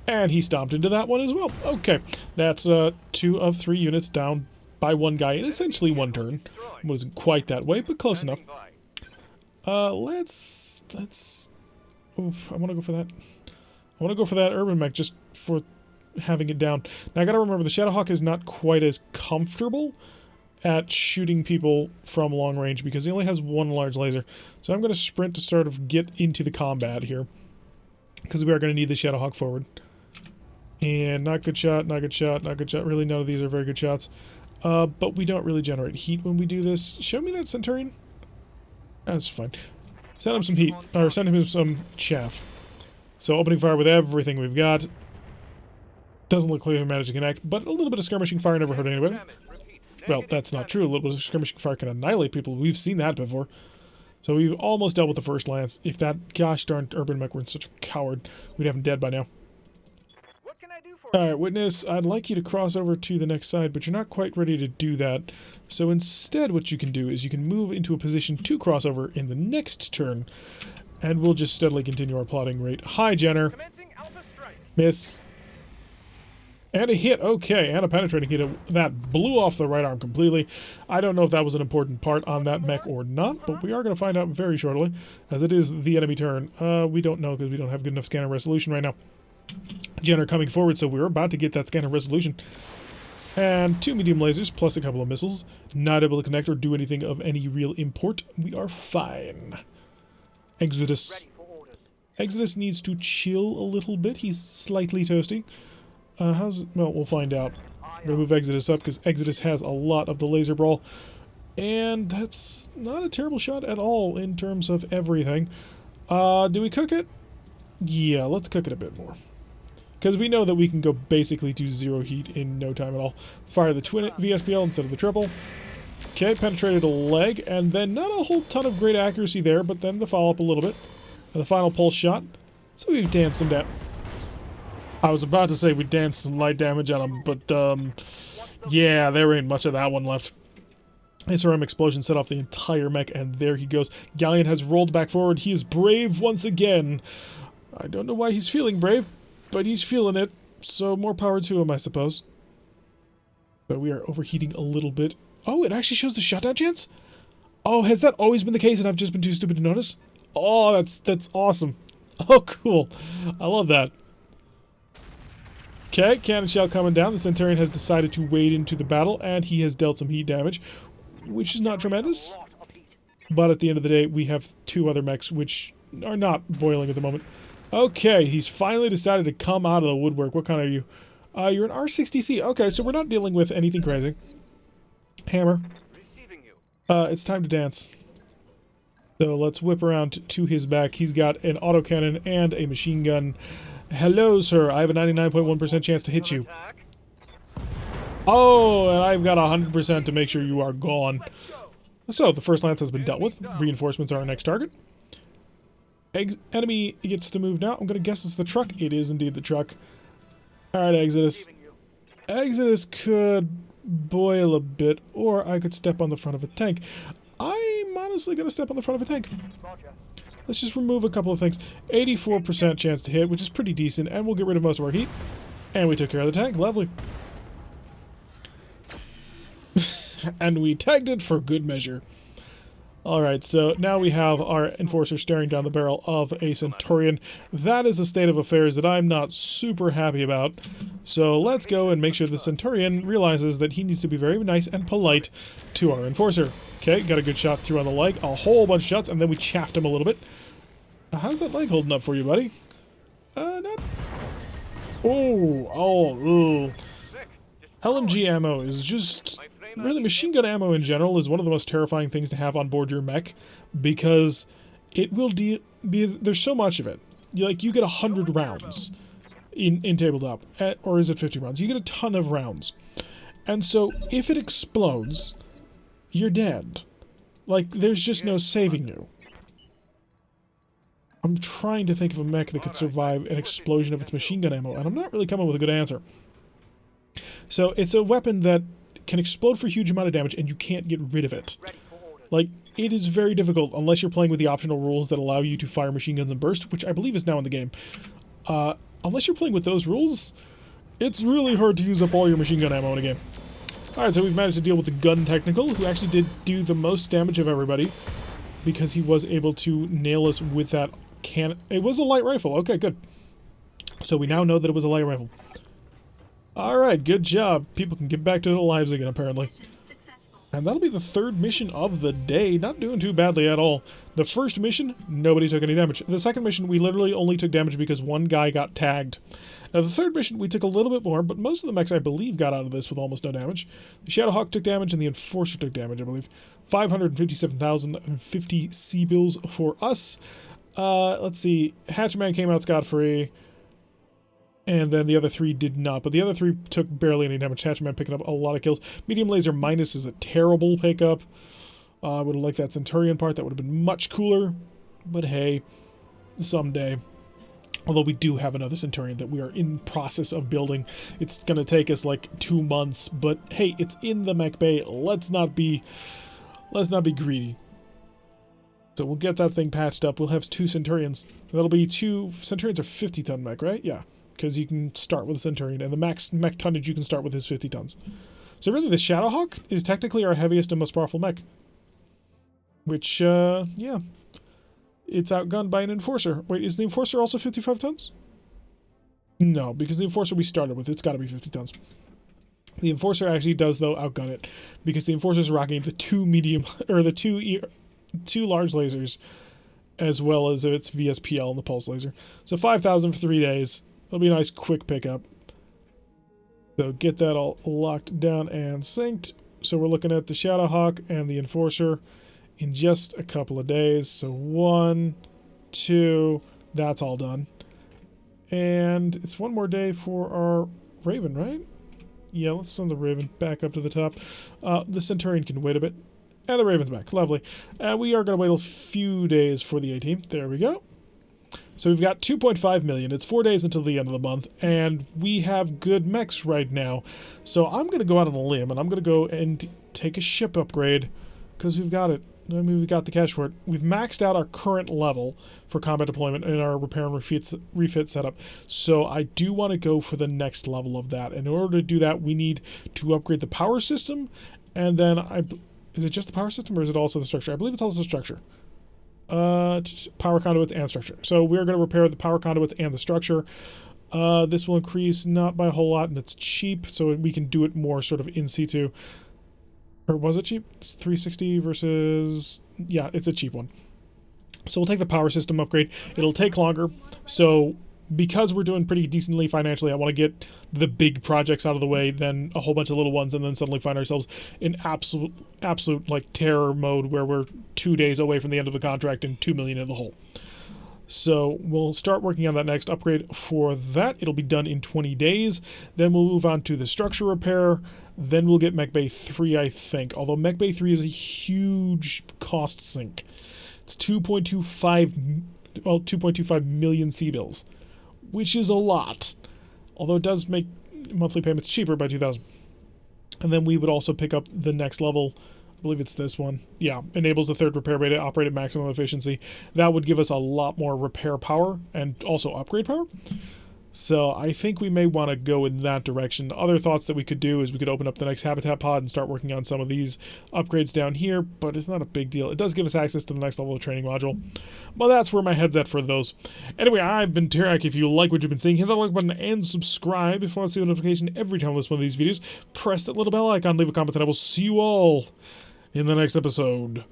And he stomped into that one as well. Okay, that's 2 of 3 units down by 1 guy in essentially 1 turn. It wasn't quite that way, but close enough. Let's... Oof, I want to go for that. I want to go for that Urban Mech just for having it down. Now I gotta remember, the Shadowhawk is not quite as comfortable at shooting people from long range because he only has 1 large laser. So I'm going to sprint to sort of get into the combat here because we are going to need the Shadowhawk forward. And not good shot, not good shot, not good shot. Really, none of these are very good shots. But we don't really generate heat when we do this. Show me that Centurion. That's fine. Send him some heat, or send him some chaff. So opening fire with everything we've got. Doesn't look like we managed to connect, but a little bit of skirmishing fire never hurt anybody. Well, that's not true. A little bit of skirmishing fire can annihilate people. We've seen that before. So we've almost dealt with the first lance. If that gosh darn Urban Mech weren't such a coward, we'd have him dead by now. What can I do for you? Alright, Witness, I'd like you to cross over to the next side, but you're not quite ready to do that. So instead what you can do is you can move into a position to cross over in the next turn. And we'll just steadily continue our plotting rate. Hi, Jenner. Commencing Alpha Strike. Miss. And a hit. Okay, and a penetrating hit. That blew off the right arm completely. I don't know if that was an important part on that mech or not, but we are going to find out very shortly, as it is the enemy turn. We don't know because we don't have good enough scanner resolution right now. Jenner coming forward, so we're about to get that scanner resolution. And 2 medium lasers plus a couple of missiles. Not able to connect or do anything of any real import. We are fine. Exodus. Ready for orders. Exodus needs to chill a little bit. He's slightly toasty. Well, we'll find out. I'm gonna move Exodus up because Exodus has a lot of the laser brawl. And that's not a terrible shot at all in terms of everything. Do we cook it? Yeah, let's cook it a bit more. Because we know that we can go basically to 0 heat in no time at all. Fire the twin VSPL instead of the triple. Okay, penetrated a leg, and then not a whole ton of great accuracy there, but then the follow-up a little bit. And the final pulse shot. So we've danced some damage. I was about to say we danced some light damage on him, but yeah, there ain't much of that one left. SRM explosion set off the entire mech, and there he goes. Galleon has rolled back forward. He is brave once again. I don't know why he's feeling brave, but he's feeling it. So more power to him, I suppose. But we are overheating a little bit. Oh, it actually shows the shutdown chance? Oh, has that always been the case and I've just been too stupid to notice? Oh, that's awesome. Oh, cool. I love that. Okay, cannon shell coming down. The Centurion has decided to wade into the battle, and he has dealt some heat damage, which is not tremendous. But at the end of the day, we have 2 other mechs, which are not boiling at the moment. Okay, he's finally decided to come out of the woodwork. What kind are you? You're an R60C. Okay, so we're not dealing with anything crazy. Hammer. Receiving you. It's time to dance. So let's whip around to his back. He's got an autocannon and a machine gun. Hello, sir. I have a 99.1% chance to hit you. Attack. Oh, and I've got 100% to make sure you are gone. So, the first lance has been dealt with. Reinforcements are our next target. Enemy gets to move now. I'm going to guess it's the truck. It is indeed the truck. Alright, Exodus. Exodus could boil a bit, or I could step on the front of a tank. I'm honestly going to step on the front of a tank. Roger. Let's just remove a couple of things. 84% chance to hit, which is pretty decent, and we'll get rid of most of our heat. And we took care of the tank. Lovely. And we tagged it for good measure. Alright, so now we have our Enforcer staring down the barrel of a Centurion. That is a state of affairs that I'm not super happy about. So let's go and make sure the Centurion realizes that he needs to be very nice and polite to our Enforcer. Okay, got a good shot through on the leg. A whole bunch of shots, and then we chaffed him a little bit. How's that leg holding up for you, buddy? Not... ooh. LMG ammo is just... really, machine gun ammo in general is one of the most terrifying things to have on board your mech, because it will there's so much of it. You get 100 rounds in tabletop, or is it 50 rounds? You get a ton of rounds. And so, if it explodes, you're dead. Like, there's just no saving you. I'm trying to think of a mech that could survive an explosion of its machine gun ammo, and I'm not really coming with a good answer. So, it's a weapon that can explode for a huge amount of damage, and you can't get rid of it. Like, it is very difficult, unless you're playing with the optional rules that allow you to fire machine guns and burst, which I believe is now in the game. Unless you're playing with those rules, it's really hard to use up all your machine gun ammo in a game. Alright, so we've managed to deal with the gun technical, who actually did do the most damage of everybody, because he was able to nail us with that cannon. It was a light rifle. Okay, good. So we now know that it was a light rifle. Alright, good job. People can get back to their lives again, apparently. And that'll be the 3rd mission of the day. Not doing too badly at all. The first mission, nobody took any damage. The second mission, we literally only took damage because one guy got tagged. Now, the 3rd mission, we took a little bit more, but most of the mechs, I believe, got out of this with almost no damage. The Shadowhawk took damage, and the Enforcer took damage, I believe. 557,050 C-bills for us. Let's see. Hatchman came out scot-free. And then the other 3 did not. But the other 3 took barely any damage. Hatchman picking up a lot of kills. Medium Laser Minus is a terrible pickup. I would have liked that Centurion part. That would have been much cooler. But hey, someday. Although we do have another Centurion that we are in process of building. It's going to take us like 2 months. But hey, it's in the mech bay. Let's not be greedy. So we'll get that thing patched up. We'll have 2 Centurions. That'll be 2... Centurions are 50-ton mech, right? Yeah, because you can start with a Centurion, and the max mech tonnage you can start with is 50 tons. So really, the Shadowhawk is technically our heaviest and most powerful mech. Which, yeah. It's outgunned by an Enforcer. Wait, is the Enforcer also 55 tons? No, because the Enforcer we started with, it's got to be 50 tons. The Enforcer actually does, though, outgun it, because the Enforcer's rocking the 2 medium, or the 2 large lasers, as well as its VSPL and the pulse laser. So 5,000 for 3 days. It'll be a nice quick pickup. So get that all locked down and synced. So we're looking at the Shadowhawk and the Enforcer in just a couple of days. So 1, 2, that's all done. And it's 1 more day for our Raven, right? Yeah, let's send the Raven back up to the top. The Centurion can wait a bit. And the Raven's back. Lovely. And we are going to wait a few days for the A-Team. There we go. So we've got 2.5 million. It's 4 days until the end of the month. And we have good mechs right now. So I'm going to go out on a limb. And I'm going to go and take a ship upgrade. Because we've got it. I mean, we've got the cash for it. We've maxed out our current level for combat deployment in our repair and refit setup. So I do want to go for the next level of that. And in order to do that, we need to upgrade the power system. And then is it just the power system or is it also the structure? I believe it's also the structure. Power conduits and structure. So we're going to repair the power conduits and the structure. This will increase not by a whole lot, and it's cheap, so we can do it more sort of in situ. Or was it cheap? It's 360 versus... Yeah, it's a cheap one. So we'll take the power system upgrade. It'll take longer. So because we're doing pretty decently financially, I want to get the big projects out of the way, then a whole bunch of little ones, and then suddenly find ourselves in absolute like terror mode where we're 2 days away from the end of the contract and 2 million in the hole. So we'll start working on that next upgrade for that. It'll be done in 20 days. Then we'll move on to the structure repair. Then we'll get Mech Bay 3, I think. Although Mech Bay 3 is a huge cost sink. It's 2.25 million C-bills, which is a lot. Although it does make monthly payments cheaper by 2,000. And then we would also pick up the next level. I believe it's this one. Yeah, enables the 3rd repair bay to operate at maximum efficiency. That would give us a lot more repair power and also upgrade power. So I think we may want to go in that direction. Other thoughts that we could do is we could open up the next habitat pod and start working on some of these upgrades down here, but it's not a big deal. It does give us access to the next level of training module, but that's where my head's at for those. Anyway, I've been Tarek. If you like what you've been seeing, hit that like button and subscribe. If you want to see the notification every time I list one of these videos, press that little bell icon, leave a comment, and I will see you all in the next episode.